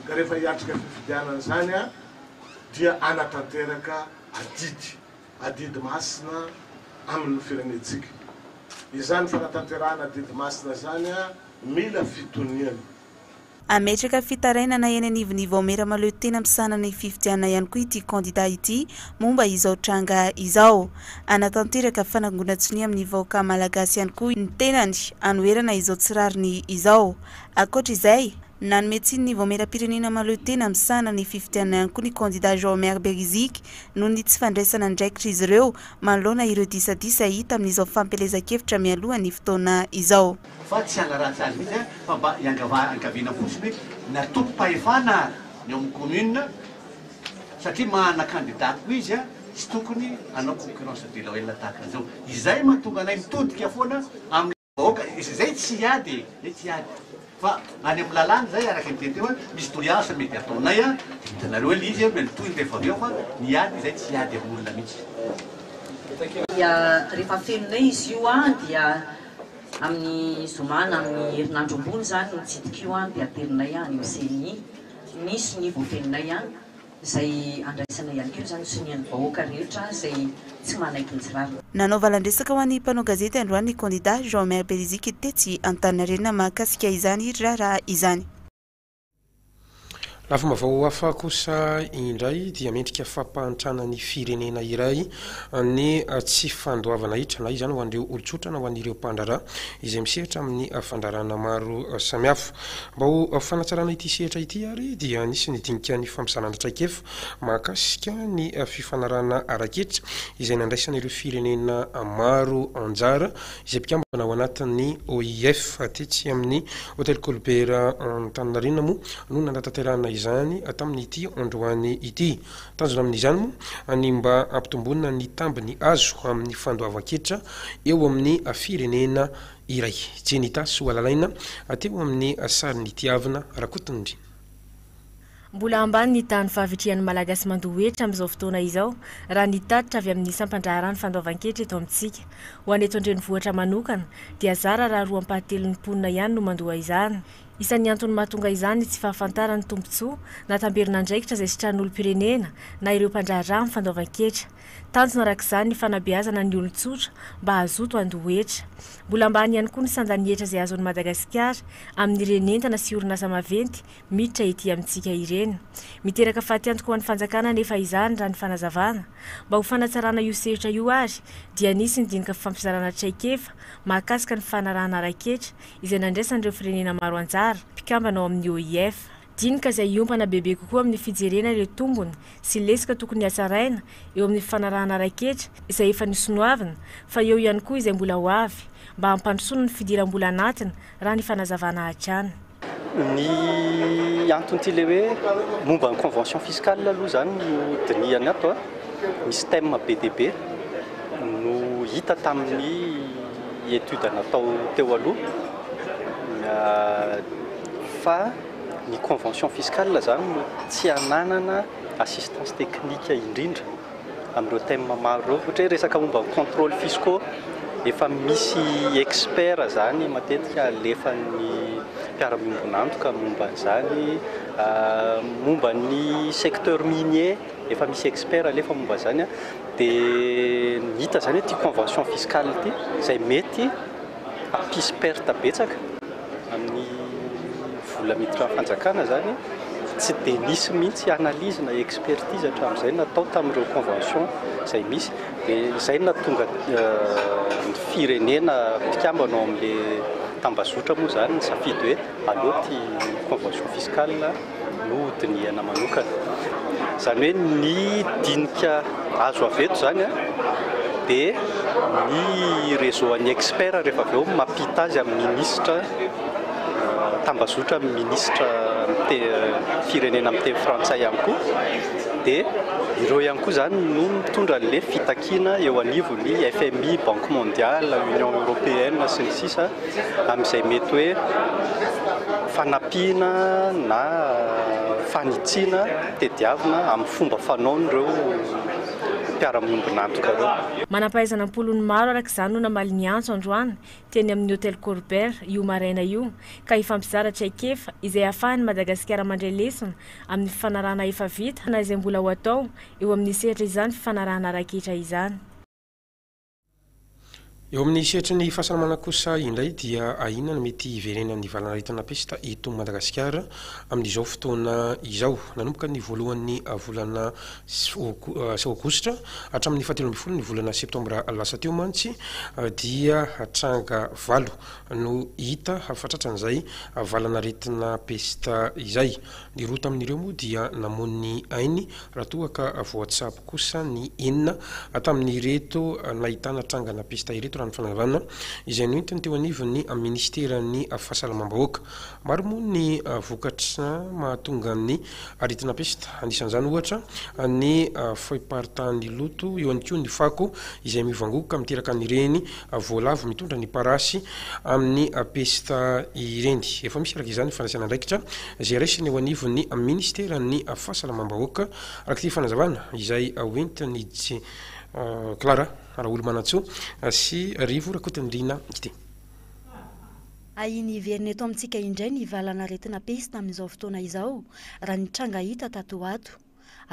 ka rehefa hiatrika fifidianana zany a dia anatanteraka adidy masina amin'ny firenentsika. Izany fanatanterahana adidy masina zany a mila fitoniana. Ametraka fitarainana eny anivon'ny vaomera maleo tena misana ny fifidianana ihany koa ity kandida ity momba izao tranga izao. Anatanteraka fanangonan-tsonia amin'ny vahoaka malagasy ihany koa ny tenany anoherana izao tsirariny izao. Ankoatra izay nanome tsiny ny vaomera-pirenena maleo tena misana ny fifidianana ihany koa ny kandida Jean-Maire Perizique noho ny tsy fandraisana ndraikitra izy ireo manoloana ireo disadisa hita amin'izao fampelezakevitra mialoha ny fotoana izao. Fa tsy hanaratsy azy mihitsy fa mba iangaviana fotsiny natompo-pahefana ny amin'ny commune satria mahana kandida koa izy tsy tokony hanao concurrence déloyale tahaka an'izao. Izay mahatonga anay mitodika foana amin'ny vahoaka izay tsy hiady fa any amin'ny lalàna zay araka ny teny teo misy toliasa mety ataonay hitanareo le izy menitoy rehefa aveo fa niady izay tsy hiady amin'olona mihitsy. Rehefa fenonay izy io dia amin'ny zomana amin'ny herinandro ambony zany nitsidika io dia aterinay any amin'ny misy ny voafeninay izay andraisana ihany koa zany sonian'ny vahoaka rehetra izay tsy manaiky ny tsirarina. Nanao valan-dresaka ho an'ny mpanao gazety androany ny kandida Jean-Maire Perizique tetsy Antaninarenina mahakasika izany raha izany. Lafa mavao hafa kosa indray dia mendrika fampahantrana ny firenena iray ny tsy fandoavana hitra na izany ho an'ireo olotsotra na ho an'ireo mpandrara izay misehatra amin'ny fandarana maro samihafa. Mba ho fanatsarana ity sehatra ity ary dia anisy dinika ny fampisanandratraikefa mahakasika ny fifanarana araketra izay nandraisana ireo firenena maro anjara izay mpikambana ao anatin'ny OIF tetsy amin'ny hôtel Colbert Antaninarenina moa no nandatanterahana izany tamin'ity androany ity. Tanjona amin'izany moa ny mba ampitomboana ny tambiny azo amin'ny fandoavan-ketra eo amin'ny firenena iray. Jenita Soalalaina ateo amin'ny sariny itiavana rakotondry. Mbola ambany ny tany fahavitrihan'ny malagasy mandohetra amin'izao fotoana izao raha nitatitra avy amin'ny sampandraharany fandoavan-ketra eto amintsika. Ho an'eto andrenivohitra manokana dia zara raha roa ampahatelo ny mponina ihany no mandoa izany. isan'ny antony mahatonga izany tsy fahafantarany tombontsoa na tamberinandraikitra izay sitran'olom-pirenena na ireo mpandraharaha amin'ny fandaovan-ketra. Tanjona arak'izany ny fanabeazana ny olon-tsotra mba hazoto andohetra. Mbola ambany ihany koa ny sandanihitra izay azon'i Madagasikara amin'ny renentana sy orinasa maventy miditra ety amintsika ireny. Miteraka fahaty ho an'ny fanjakana nefa izany raha ny fanazavana. Mba ho fanatsarana io sehatra io ary dia nisy ny dinika fifampizarana traikefa mahakasika ny fanarahana ara-ketra izay nandraisan'ireo firenena maro anjara mpikambana ao amin'ny OIF. Dinika izay iompana bebe kokoa amin'ny fijerena ireo tombony sy lesika tokony hatsaraina eo amin'ny fanarahana ara-ketra izay efa nisonoavina fa eo ihany koa izay mbola ho avy mba hampandrosoana ny fidiram-bola anatiny raha ny fanazavana hatrany. Ny antony le hoe momba ny convention fiscale aloha zany no dinihany ato misy thème BDB no hita tamin'ny étude natao teo aloha fa ny convention fiscale zany no tsy ananana assistance technique indrindra amin'ireo thème maro ohatra hoe resaka momba ny contrôle fiscaux efa misy expert zany matetika alefan'ny mpiara-miombonantoka momba an'izany momba ny secteur minier efa misy expert alefa momba zany dia hita zany hoe ty convention fiscale ty izay mety hampisy perte betsaka amin'ny vola miditra fanjakana zany tsy dia nisy mihitsy analyse na expertise hatramin'izay natao tamin'ireo convention izay misy dia izay natonga ny firenena mpikambana ao amin'ilay tambazotra moa zany ny safidy hoe aleo ty convention fiscale no dinihana manokana. Zany hoe ny dinika azo avy eto zany dia ny réseau an'ny expert rehefa avy eo mampita azy amin'ny ministre tambazotra ministre firenena amin'ny teny frantsay ihany koa dia ireo ihany koa zany no mitondra le fitakiana eo anivony FMI, Banque mondiale, Union européenne sy ny sisa amin'izay mety hoe fanampiana na fanitsiana tediavina amin'ny fomba fanaon'ireo mpiara-miombonantoka ireo. Manampahaizana ampolony maro arak'izany no namaly ny antso androany teny amin'ny hôtel Corbert io maraina io ka hifampizara traikefa izay ahafahan'ny Madagasikara mandray lesona amin'ny fifanarahana efa vita na izay mbola ho atao eo amin'ny sehatra izany fifanarahana ara-ketra izany. Eo amin'ny sehatra ny fahasalamana kosa indray dia ahiana mety hiverenan'ny valanaretina pesta eto Madagasikara amin'izao fotoana izao nanomboka ny voalohan'ny volana Aogositra hatramin'ny 17 ny volana Septambra lasa teo mantsy dia tranga 8 no hita hafatratra'izay valanaretina pesta izay. Ny roa tamin'ireo moa dia namon'ny ainy raha toa ka voatsabo kosa ny 9 tamin'ny reto nahitana trangana pesta ireto ny fanavana izay noentiny teo anivony ministeran'ny fahasalamam-bahoaka. Maro moa ny vokatra mahatonga ny aretina pesta anisan'izany ohatra ny fahiparitahan'ny loto eo ihany koa ny fako izay mivangoka miteraka n'ireny voalavo mitondra ny parasy amin'ny pesta ireny. Efa misy araka izany fanasana andraikitra izay raisiny eo anivony ministeran'ny fahasalamam-bahoaka arak'ity fanazavana izay hoentiny Clara Raoul Manatso sy rivo rakotandrina ity. Ahiny verina eto amintsika indray ny valanaretina pesta amin'izao fotoana izao raha ny tranga hita tato ato.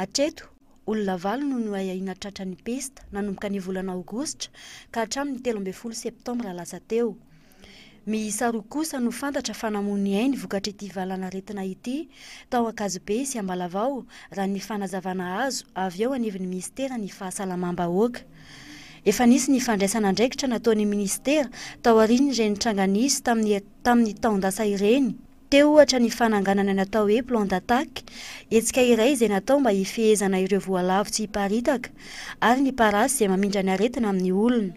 Hatreto olona 9 no ahina tratra ny pesta nanomboka ny volana Aogositra ka hatramin'ny 13 Septambra lasa teo. Miisa 2 kosa no fantatra fa namon'ny ainy vokatra ity valanaretina ity tao Ankazobe sy Ambalavao raha ny fanazavana azo avy eo anivon'ny ministera ny fahasalamam-bahoaka. Efa nisy ny fandraisana andraikitra nataon'ny ministera tao aoriany ireny tranga nisy tamin'ny taon-dasa ireny. Teo ohatra ny fananganana natao hoe plan d'attaque, hetsika iray izay natao mba hifehezana ireo voalavo tsy hiparitaka ary ny parasy izay mamindra ny aretina amin'ny olona.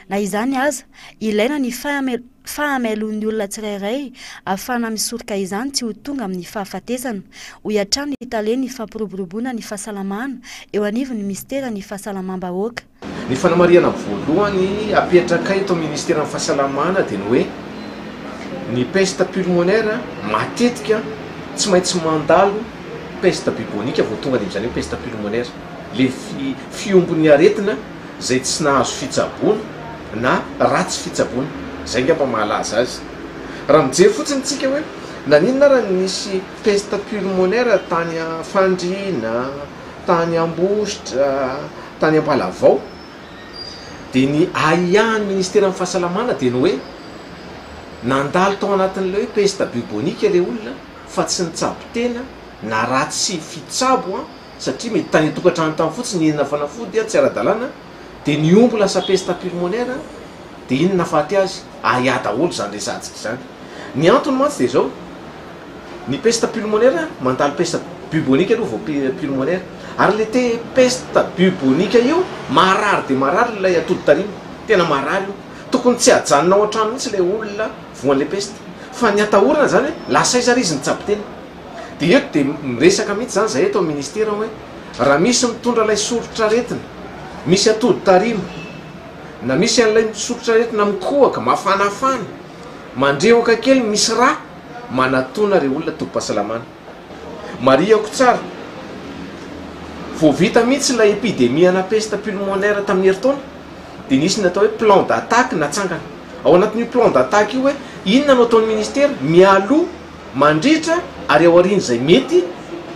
Na izany aza, ilaina ny fahamelon'ny olona tsirairay ahafana misoroka izany tsy ho tonga amin'ny fahafatesana, ho iatrany italeny ny fampiroboroboana ny fahasalamana eo anivon'ny ministera ny fahasalamam-bahoaka. Ny fanamariana voalohany apetraka eto ministera ny fahasalamana dia ny hoe ny peste pulmonaire matetika tsy maintsy mandalo peste bubonique vao tonga dia amin'izany hoe peste pulmonaire, le fiombon'ny aretina izay tsy nahazo fitsaboana na ratsy fitsaboana, izay ngamba mahalaza azy. Raha mijery fotsiny tsika hoe naninona raha nisy pesta pulmonaire tany Fandriana, tany Ambositra, tany Ambalavao, dia ny ahiahiany ministère amin'ny fahasalamana dia ny hoe nandalo tao anatin'ilay hoe pesta bubonique ilay olona fa tsy nitsabo tena na ratsy fitsabo satria mety tany tokantrano tany fotsiny inona fanafody tsy ara-dalana dia niombo lasa pesta pulmonaire dia iny nafaty azy ahia daholo zany resantsika zany. Ny antony mantsy dia zao ny pesta pulmonaire mandalo pesta bubonique aloha vao pulmonaire ary le te pesta bubonique io marary dia marary ilay atody tarimy tena marary io tokony tsy ajanona ao an-trano mihitsy ilay olona voan'le pesta fa ny atahorana zany hoe lasaiza ry izy nitsabo tena. Dia eto dia miresaka mihitsy zany zay eto amin'ny ministera hoe raha misy mitondra ilay sorotra aretina, misy atody tarimy na misy an'ilay sorotra aretina mikohaka mafanafana mandrehoka kely misy raha manatona reo olona tobim-pahasalamana. Mariako tsara vao vita mihitsy ilay epidemia-na pesta pulmonaire tamin'ny herintaona dia nisy natao hoe plan d'attaque natsangana. Ao anatin'io plan d'attaque io hoe inona no ataon'ny ministera mialoha mandritra ary ao aoriana izay mety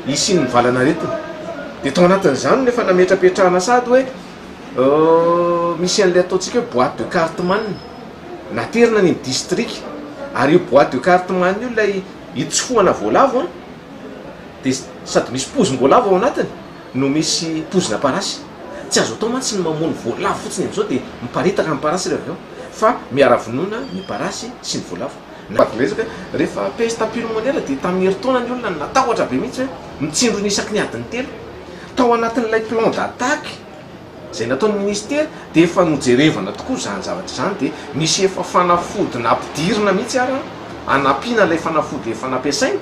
isian'ny valanaretina. Dia tao anatin'izany nefa nametrapetrahana sady hoe misy an'ilay ataontsika hoe boîte de carte manne naterina ny district ary io boîte de carte manne io ilay itsofohana voalavo dia sady misy pozim-boalavo ao anatiny no misy pozina parasy. Tsy azo atao mantsy ny mamono voalavo fotsiny amin'izao dia miparitaka amin'ny parasy rehefa avy eo fa miara-vonoina ny parasy sy ny voalavo. Resaka rehefa pesta pulmonaire dia tamin'ny herintaona ny olona natahotra be mihitsy hoe mitsindro ny isaky ny adiny telo tao anatin'ilay plan d'attaque izay nataon'ny ministera dia efa nojerevana tokoa zany zavatra zany dia misy efa fanafody nampidirina mihitsy ary anampiana ilay fanafody efa nampiasaina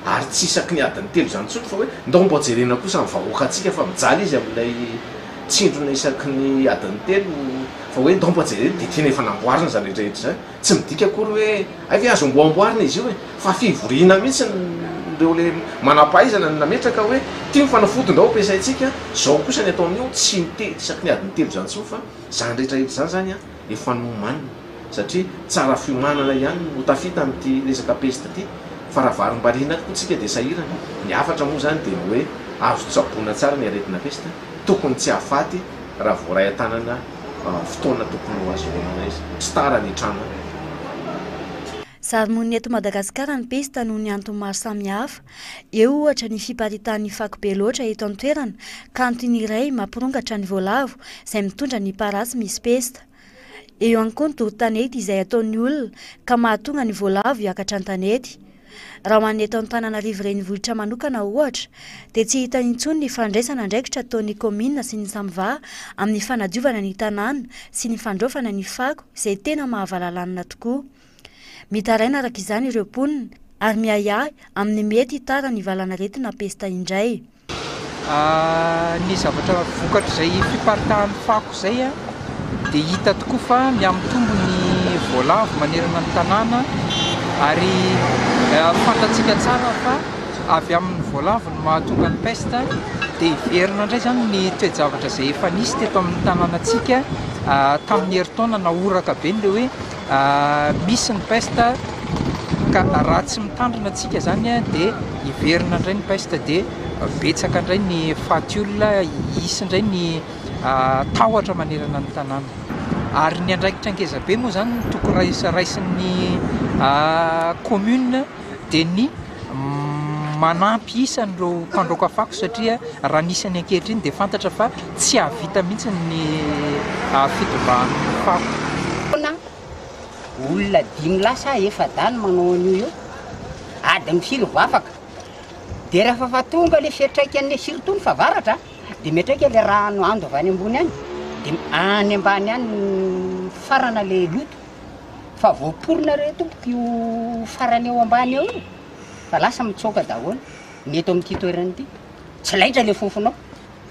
ary tsy isaky ny adiny telo zany tsotro fa hoe ndao mba jerena kosa ny vahoaka antsika fa mijaly izy amin'ilay tsindrona isaky ny adiny telo fa hoe ndao mba jerena dia tena efa namboarina zany rehetrarehetra zany tsy midika akory hoe avy azo mboamboarina izy io hoe fa fivoriana mihitsy reo le manampahaizana ny nametraka hoe tia fanafody ndao ampiasaintsika zao kosa ny atao amin'io tsy mitety isaky ny adiny telo zany tsony fa zany rehetrarehetra zany zany efa nomanina satria tsara fiomanana ihany no tafita amin'ity resaka pesta ty fa raha varim-bariana koa tsika dia sahirana. Ny afatra moa zany dia hoe azo tsaboana tsara ny aretina pesta tokony tsy hafaty raha voaray an-tanana fotoana tokony ho azo voanana izy tsy tara ny trano. Saromony eto Madagasikara ny pesta noho ny antony maro samihafa. Eo ohatra ny fiparitan'ny fakobe loatra eto an-toerana ka antony iray mampirongatra ny voalavo izay mitondra ny parasy misy pesta. Eo ihany koa ny doro-tanety izay ataon'ny olona ka mahatonga ny voalavo hiakatra an-tanety. Raha ho an'ny eto Antananarivo renivohitra manokana ohatra dia tsy hita intsony ny fandraisana andraikitra ataon'ny komina sy ny samva amin'ny fanadiovana ny tanàna sy ny fandraofana ny fako izay tena mahavalanana tokoa. Mitaraina araka izany ireo mponina ary miahiahy amin'ny mety tara ny valanaretina pesta indray. Ny zavatra vokatra izay fiparitahan'ny fako izay dia hita tokoa fa miamitombo ny voalavo manerana ny tanàna ary fantatsika tsara fa avy amin'ny voalavo no mahatonga ny pesta dia iverina indray zany ny toe-javatra izay efa nisy teto amin'ny tanànatsika tamin'ny herintaona naoraka be nle hoe misy ny pesta ka raha tsy mitandrina atsika zany dia iverina indray ny pesta dia betsaka indray ny faty olona isy indray ny tahotra manerana ny tanàna. Ary ny andraikitra ankezabe moa zany tokony raisin'ny commune dia ny manampy isan'ireo mpandroaka fako satria raha nisy any ankehitriny dia fantatra fa tsy havita mihitsy ny fitondrahan'ny fako. Olona 5 lasa efa dany manao an'io io adiny filo voafaka dia rehefa fa tonga le fiatraikan'ny sirtony fa varatra dia metraika le rano ando avy any ambony any dia any ambany any farana le loto fa voaporina re tompoka io farany eo ambany eo io fa lasa mitsoka daholo ny eto amin'ity toerana ity tsy laitra le fofonao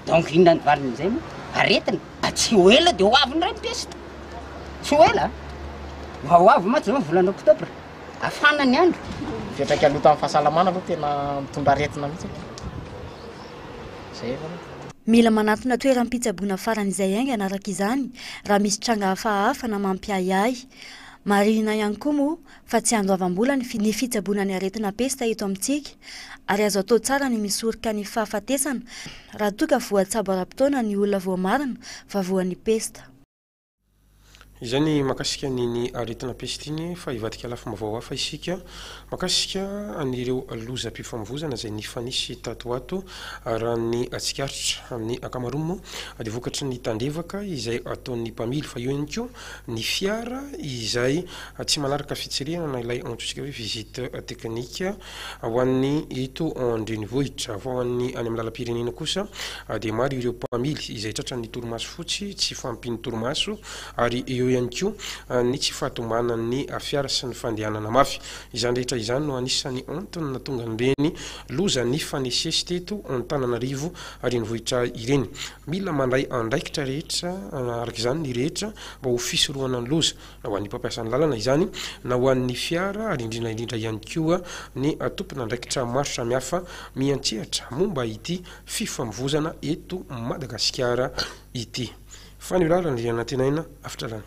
donc inona ny valiny izay moa aretina tsy ho ela dia ho avy ny ray pesta tsy ho ela ho avy matsy zao volana oktobra afana ny andro fiatraika loto amin'ny fahasalamana aloha tena mitondra aretina mihitsy zay. Mila manatona toeram-pitsaboana faran'izay haingana araka izany raha misy tranga hafahafa na mampiahiahy. marina ihany koa moa fa tsy andoavam-bola ny fitsaboana ny aretina pesta eto amintsika ary azo atao tsara ny misorika ny fahafatesana raha toa ka voatsabo ara-potoana ny olona voamarina fa voan'ny pesta. Izany makasika niny aretina pesta iny fa ivadika lafa mavao hafa isika makasika anireo lozam-pifamoivozana izay nifanisy tato ato raha ny atsikaritra amin'ny akamaromo dia vokatry ny tandrevaka izay ataon'ny mpamily fa io ihany koa ny fiara izay tsy manaraka fitsirihana na ilay antsika hoe visite teknika ho an'ny eto andrenivohitra fa ho an'ny any amin'ny lalam-pirenena kosa dia maro ireo mpamily izay tratra ny torimaso fotsy tsy fampiny torimaso ary eo ihany koa ny tsy fahatomanan'ny fiara sy ny fandrianana mafy izany rehetra izany no anisany antony na tonga nireny loza ny fanesesy teto Antananarivo renivohitra ireny mila mandray andraikitra rehetra araka izany ny rehetra mba ho fisorohana ny loza na ho an'ny mpampiasan'ny lalana izany na ho an'ny fiara ary indrindra ihany koa ny tompona andraikitra maro samihafa miantsehatra momba ity fifamoivozana eto Madagasikara ity. Fanirala ny anatenaina afitralana.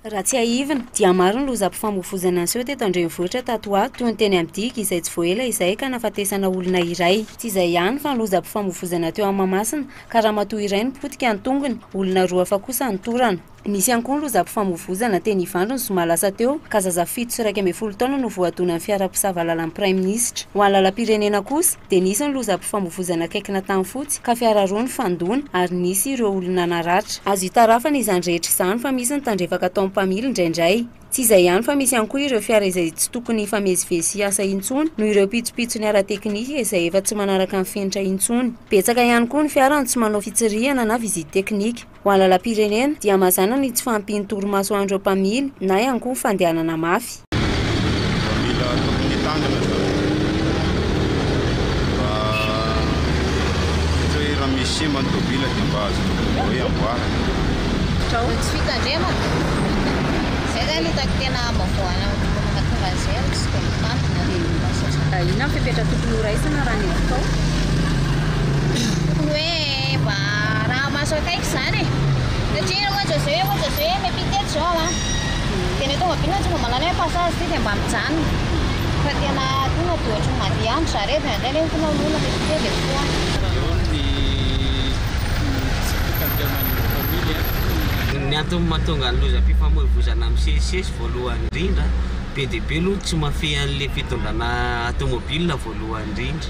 Raha tsy aivina dia maro ny lozam-pifamoivozana an'seo teto andrenivohitra tato ato toy ny teny amin'diky izay tsy voaela izay ka nafatesana olona iray. Tsy izay ihany fa ny lozam-pifamoivozana teo amin'ny Mahamasina ka raha matoa iray ny potika ny tongony olona roa fa kosa ny torana. Misy ihany koa ny lozam-pifamoivozana teny Ivandro ny Somalasa teo ka zaza 7 taona no voadona ny fiara-pisavalalan'ny Prime Ministre. Ho any lalam-pirenena kosa dia nisy ny lozam-pifamoivozana akaikina tany fotsy ka fiara roa ny fandona ary nisy ireo olona naratra. Azo hitarafana izany rehetra izany fa misy ny tandrevaka tao mpamily indraindray. Tsy izay ihany fa misy ihany koa ireo fiara izay tsy tokony hifamezivezy asa intsony no ireo pitsopitsony ara-teknika izay efa tsy manaraka ny fenitra intsony. Betsaka ihany koa ny fiara no tsy manao fitsirihana na vizity teknika. Ho any lalam-pirenena dia mazana ny tsy fampiny torimaso an'ireo mpamily na ihany koa fandehanana mafy. Mila tokony tangana raha misy mantobila dia mba azo hoe amboarana. Tsy fitandremana. Zay zany hitako tena ambavoana mahatonga an'izay tsy dia mitantona dia ina fepetra tokony ho raisina raha ny atao? Tokony hoe mba raha maso akaiky izany e. Satria ohatra zao hoe mepitety zao a. Tena tonga bina tsy mba manana hoe passage ty dia mba mijanona. Fa tena tonga tohatry ny mandeha andro zaretiny indray ilay tonga olona mepitety dia foana. Ny antony mahatonga ny lozam-pifamoivozana amin'ny sesisesy voalohany indrindra be dia be aloha tsy mahafehy an'ilay fitondrana automobilina voalohany indrindra.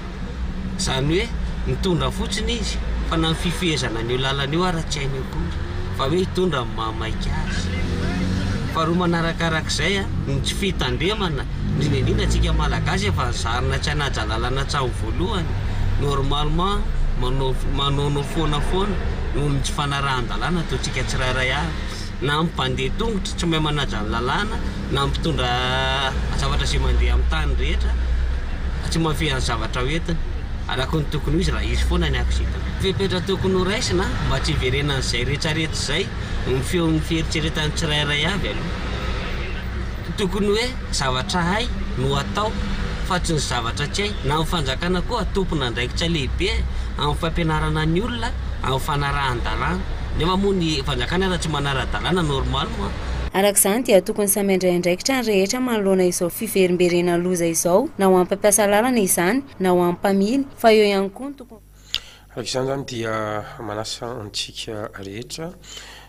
Izany hoe mitondra fotsiny izy fa na ny fifehezana an'io lalana io ara tsy hainy akory fa hoe hitondra mamaika azy. Faharoa manarakarak'izay ny tsy fitandremana indrindra antsika malagasy efa zarina tsy hanaja lalana hatrany voalohany normalement manao foana noho ny tsy fanarahan-dalana ataontsika tsirairay avy na mpandeha tongotra tsy mahay manaja ny lalàna na mpitondra zavatra izay mandeha amin'ny tany rehetra tsy mahafehy ny zavatra hoentina araka ny tokony ho izy raha izy foana ny aksida. Fepetra tokony ho raisina mba tsy hiverenana izay rehetrarehetra izay ny feon'ny fieritreretany tsirairay avy aloha. Tokony hoe zavatra hay no atao fa tsy ny zavatra tsy hay na amin'ny fanjakana koa tompona andraikitra lehibe amin'ny fampianarana ny olona amin'ny fanarahan-dalàna nefa moa ny fanjakana raha tsy manara-dalàna normal moa. Araka izany dia tokony samy andraindraikitra ny rehetra manoloana izao fiverimberena loza izao na ho an'ny mpampiasa lalana izany na ho an'ny mpamily fa eo ihany koa ny tokony. Araka izany zany dia manasa antsika rehetra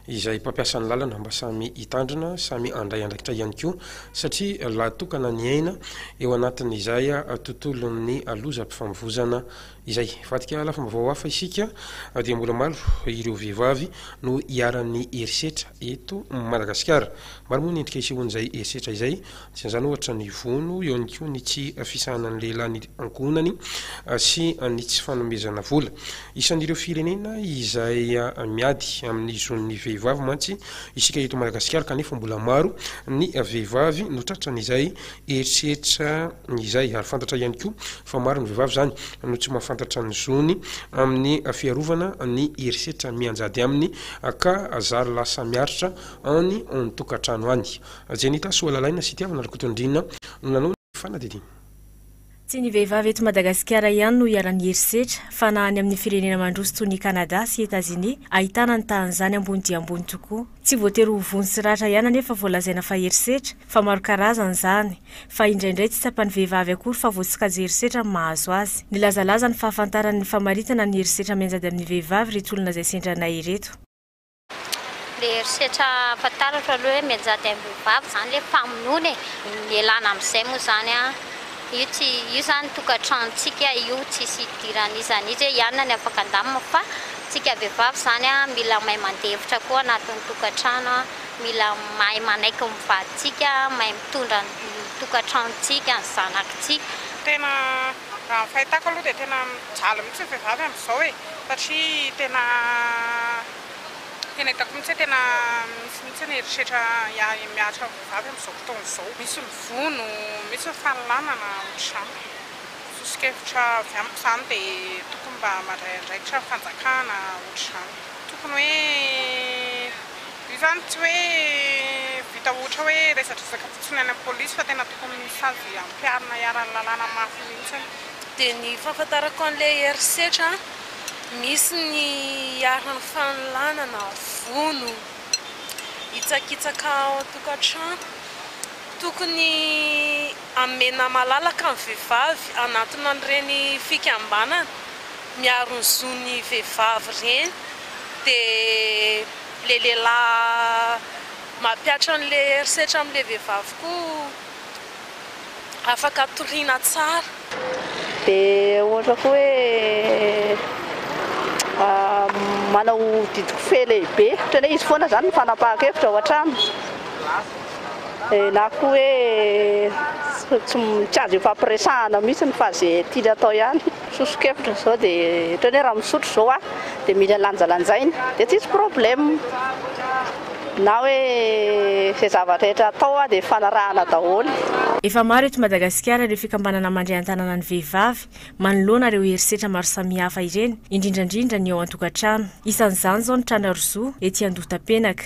izay mpampiasa ny lalana mba samy hitandrina samy andray andraikitra ihany koa satria laha tokana ny aina eo anatin'izay tontolon'ny lozam-pifamoivozana izay fatika lafa mavao hafa isika dia mbola maro ireo vehivavy no hiaran'ny herisetra eto Madagasikara. Maro moa ny endrika isehoan'izay herisetra izay tsy izany ohatra ny vono eo ihany koa ny tsy fisahanan'ny lehilahy ny ankohonany sy ny tsy fanomezana vola. Isan'ireo firenena izay miady amin'ny zon'ny vehivavy mantsy isika eto Madagasikara kanefa mbola maro ny vehivavy no tratran'izay herisetra izay ary fantatra ihany koa fa maro ny vehivavy zany no tsy mahafantatra ny zony amin'ny fiarovana ny herisetra mianjady aminy ka zary lasa miaritra any tokantrano any. Jenita Soalalaina sy tiavana rakotondrina no nanao ny fanadidina. Tsy ny vehivavy eto Madagasikara ihany no iarany herisetra fa na any amin'ny firenena mandroso toy ny Kanada sy Etazonia ahitana ny tahan'izany ambony dia ambony tokoa. Tsy voatery ho vony sy ratra ihany anefa voalazaina fa herisetra fa maro karazana izany. Fa indraindray tsy tsapan'ny vehivavy akory fa voatsikajy herisetra mahazo azy. Ny lazalaza ny fahafantarany famaritana ny herisetra menjady amin'ny vehivavy reto olona izay sendranay ireto. Le herisetra fantaratra aloha hoe menjady amin'ny vehivavy izany le famonoana ialana amin'izay moa izany io zany tokantranontsika io tsisy idiran'izany izy ihany ny afaka andamina fa tsika vehivavy zany mila mahay mandevitra koa anatin'ny tokantrano mila mahay manaiky ny vaditsika mahay mitondra ny tokantranontsika ny zanakitsika. Tena raha fahitako aloha dia tena mijaly mihitsy ny vehivavy amin'izao satria tena hitako mihitsy tena misy ny herisetra miatra vehivavy amin'izao fotoana izao. Misy ny vono, misy ny fanolanana ohatr'izany. Sosikevitra avy amiko izany dia tokony mba mandray andraikitra ny fanjakana ohatr'izany. Tokony hoe io zany tsy hoe vita ohatra hoe resadresaka fotsiny any amin'ny polisy fa tena tokony misy azy ampiarina ara-dalana mafy mihitsy. Dia ny fahafantarako an'ilay herisetra misy ny arana fanolanana, vono, hitsakitsaka ao an-tokantrano. Tokony amena malalaka ny vehivavy anatona an'ireny fikambanana miaro ny zon'ny vehivavy ireny. Dia le lehilahy mampiatra an'ilay herisetra amin'ilay vehivavy koa afaka toriana tsara. Dia ohatra koa hoe manao didiko fe lehibe ohatrany hoe izy foana zany ny fanapahakevitra ao an-trano na koa hoe tsy azo ifampiresahana mihitsy ny fa zay tiana atao ihany. Sosokevitra zao dia ohatrany hoe raha misotro zao dia mila lanjalanjaina dia tsisy problème na hoe izay zavatra rehetra atao dia fanarahana daholo. Efa maro eto Madagasikara ireo fikambanana mandray an-tanana ny vehivavy manoloana ireo herisetra maro samihafa ireny indrindrandrindra ny ao an-tokantrano. Isan'izany zao ny tranga rozo ety Andohatapenaka.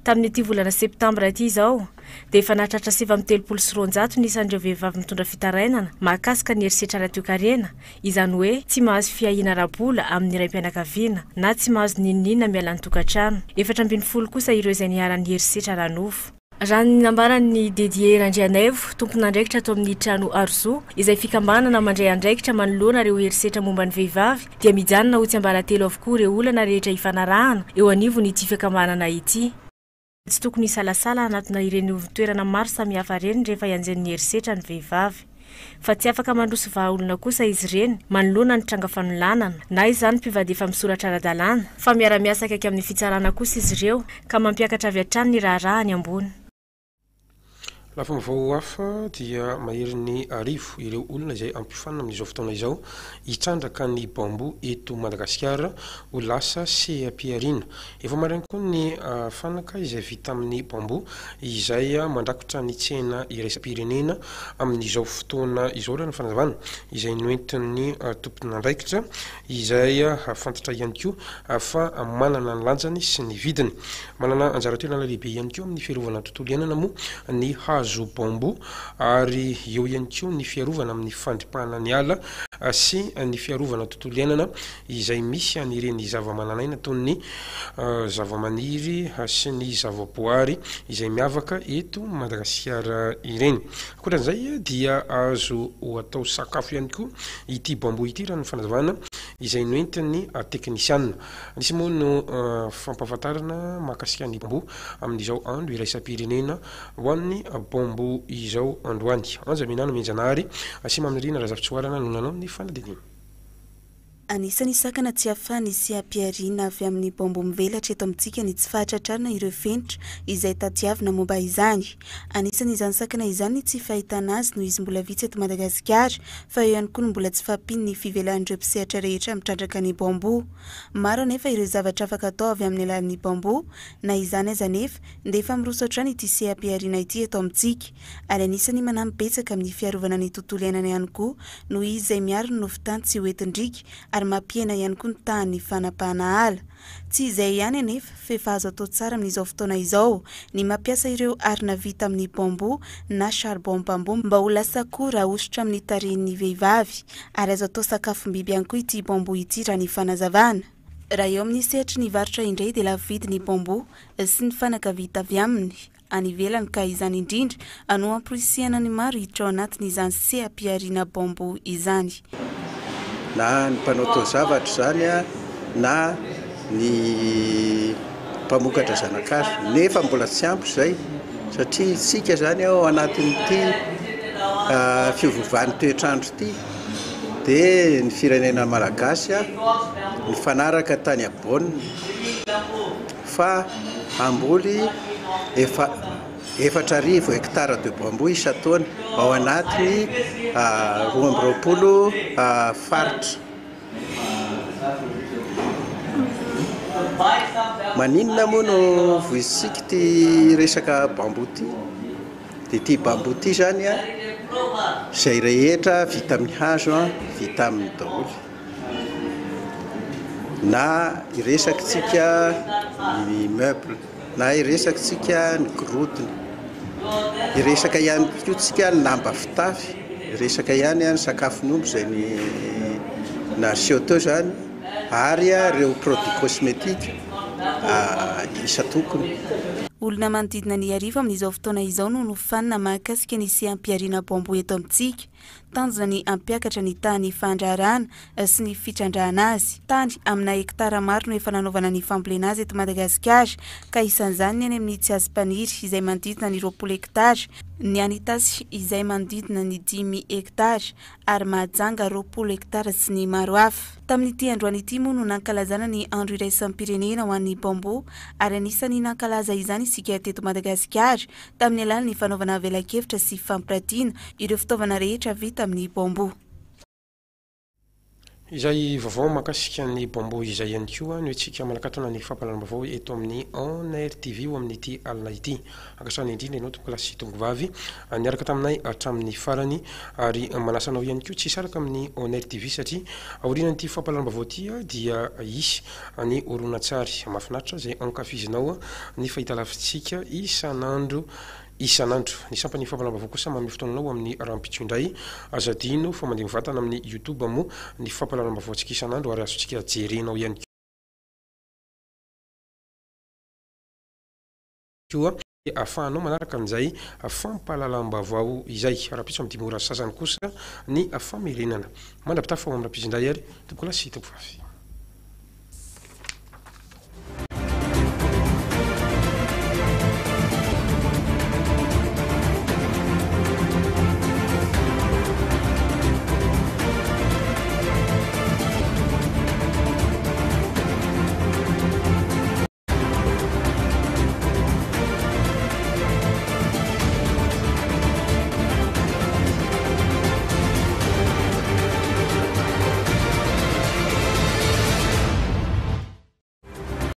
Tamin'ity volana septambra ity izao dia efa nahatratra 730 ny isan'ireo vehivavy mitondra fitarainana mahakasika ny herisetra ara-toe-karena, izany hoe tsy mahazo fiahiana ara-bola amin'ny raim-pianakaviana na tsy mahazo ninina miala ny tokantrano. 420 kosa ireo izay niaran'ny herisetra ranofo. Raha ny nambarany Dedier Andrianaivo, tompon'andraikitra ato amin'ny trano Arzo, izay fikambanana mandray andraikitra manoloana ireo herisetra momba ny vehivavy, dia mijanona ho tsy ambaratelo avokoa ireo olana rehetra hifanarahana eo anivon'ity fikambanana ity. Tsy tokony hisalasala anatona ireny toerana maro samihafa ireny rehefa hianjen'ny herisetra ny vehivavy. Fa tsy afaka mandroso vahaolona kosa izy ireny manoloana ny tranga fanolanana na izany mpivady efa misoratra ara-dalana fa miara-miasa akaiky amin'ny fitsarana kosa izy ireo ka mampiakatra avy hatrany ny raharahany ambony. Lafa vaovao hafa dia mahery ny arivo ireo olona izay ampifanina amin'izao fotoana izao hitrandraka ny bambo eto Madagasikara ho lasa seha-piariana. Efa marany koa ny fanaka izay vita amin'ny bambo izay mandrakotra ny tsena iraisam-pirenena amin'izao fotoana izao raha ny fanazavana izay noentin'ny tompon'andraikitra izay fantatra ihany koa fa manana ny lanjany sy ny vidiny. Manana anjara toerana lehibe ihany koa amin'ny fiarovana tontolo iainana moa ny hazo bambo ary eo ihany koa ny fiarovana amin'ny fandripahana ny ala sy ny fiarovana tontolo iainana izay misy anireny zava-mananaina toy ny zava-maniry sy ny zava-boary izay miavaka eto Madagasikara ireny. Akoatran'izay dia azo atao sakafo ihany koa ity bambo ity raha ny fanazavana izay noentin'ny teknisianina. Nisy moa no fampahafantarana mahakasika ny bambo amin'izao andro iraisam-pirenena ho an'ny bambo izao androany. Anja minano menjanahary asy mamirina raha zavitsoarana no nanao ny fanadininy. Anisany sakana tsy afany sy ampiarina avy amin'ny bambo mivelatra eto amintsika ny tsy fahatratrarina ireo fenitra izay tadiavina momba izany. Anisany izany sakana izany tsy fahitana azy no izy mbola vitsy eto Madagasikara fa eo ihany koa no mbola tsy fampiny ny fivelan'ireo mpisehatra rehetra mitrandraka ny bambo. Maro anefa ireo zavatra afaka atao avy amin'ny alalan'ny bambo na izany aza nefa ndefa efa miroso hatrany ity seha-piarina ity eto amintsika ary anisany manampy betsaka amin'ny fiarovana ny tontolo iainana ihany koa noho izy izay miaro ny nofitany tsy hoentindrika ary mampiena ihany koa ny tany fanapahana ala. Tsy izay ihany anefa fefa azo atao tsara amin'izao fotoana izao ny mampiasa ireo arina vita amin'ny bambo na charbon bambo mba ho lasa koa ahosotra amin'ny tarehin'ny vehivavy, ary azo atao sakafom-biby ihany koa ity bambo ity raha ny fanazavana. Raha eo amin'ny sehatry ny varotra indray dia lafo vidy ny bambo sy ny fanaka vita avy aminy any ivelany, ka izany indrindra no amporisihana ny maro hiditra ao anatin'izany sehampiariana bambo izany. Na ny mpanao taozavatra zany na ny mpamokatra zanakazo, nefa mbola tsy ampy izay satria isika zany ao anatin'ity fiovaovan'ny toetrandro ity dia ny firenena malagasy ny fanaraka tany amboniny fa amboly 4,000 hektara de bambo isa-taona ao anatiny 12 faritra. Maninona moa no voisika ty resaka bambo ty? Dia ty bambo ty zany izay rehetra vita amin'ny hazo vita amin'ny daholo. Na iresakitsika ny meuble, na iresakitsika ny gorodona, iresaka ihany koa ny lamba fitafy, iresaka ihany ny sakafon'omby izay na sioto zany, ary ireo produits cosmétiques isa-tokony. Olona manodidina ny arivo amin'izao fotoana izao no nofanina mahakasika ny sehampiariana bambo eto amintsika, tanjona ny ampiakatra ny tany fandraharahana sy ny fitrandrahana azy. Tany amina hektara maro no efa nanaovana ny fambolena azy eto Madagasikara, ka isan'izany ny any amin'ny Tsiasipaniry izay manodidina ny 20 hektara, ny any Tasy izay manodidina ny 10 hektara, ary Mahajanga 20 hektara sy ny maro hafa. Tamin'ity androany ity moa no nankalazana ny andro iraisam-pirenena ho an'ny bambo, ary anisany nankalaza izany isika teto Madagasikara tamin'ny alalan'ny fanaovana vela-kevitra sy fampiratiana ireo fitaovana rehetra vita amin'ny bambo. Izay vaovao makasika ny bambo izay ihany koa no etsika malakatona ny fampalalam-baovao eto amin'ny ONR TV ho amin'ny ity alina ity. Ankasany indrindra ianao tompolasy tongovavy niaraka taminay hatramin'ny farany, ary manasanao ihany koa tsy saraka amin'ny ONR TV satria aorianan'ity fampalalam-baovao ity dia isy ny oronan-tsary mahafinaritra izay ankafizinao ny fahitalavitsika isan'andro. Ny sampany fampalalam-baovao kosa mamy fotoananao amin'ny rahampitso indray azadino fa mandeha mivatana amin'ny YouTube mo ny fampalalam-baovao antsika isan'andro, ary azontsika jerenao ihany koa ahafahanao manaraka an'izay fampalalam-baovao izay. Rahampitso amin'ny dimora sasany kosa ny famerenana. Mandrapitafa ao amin'ny rahampitso indray ary tompolasy tompovavy.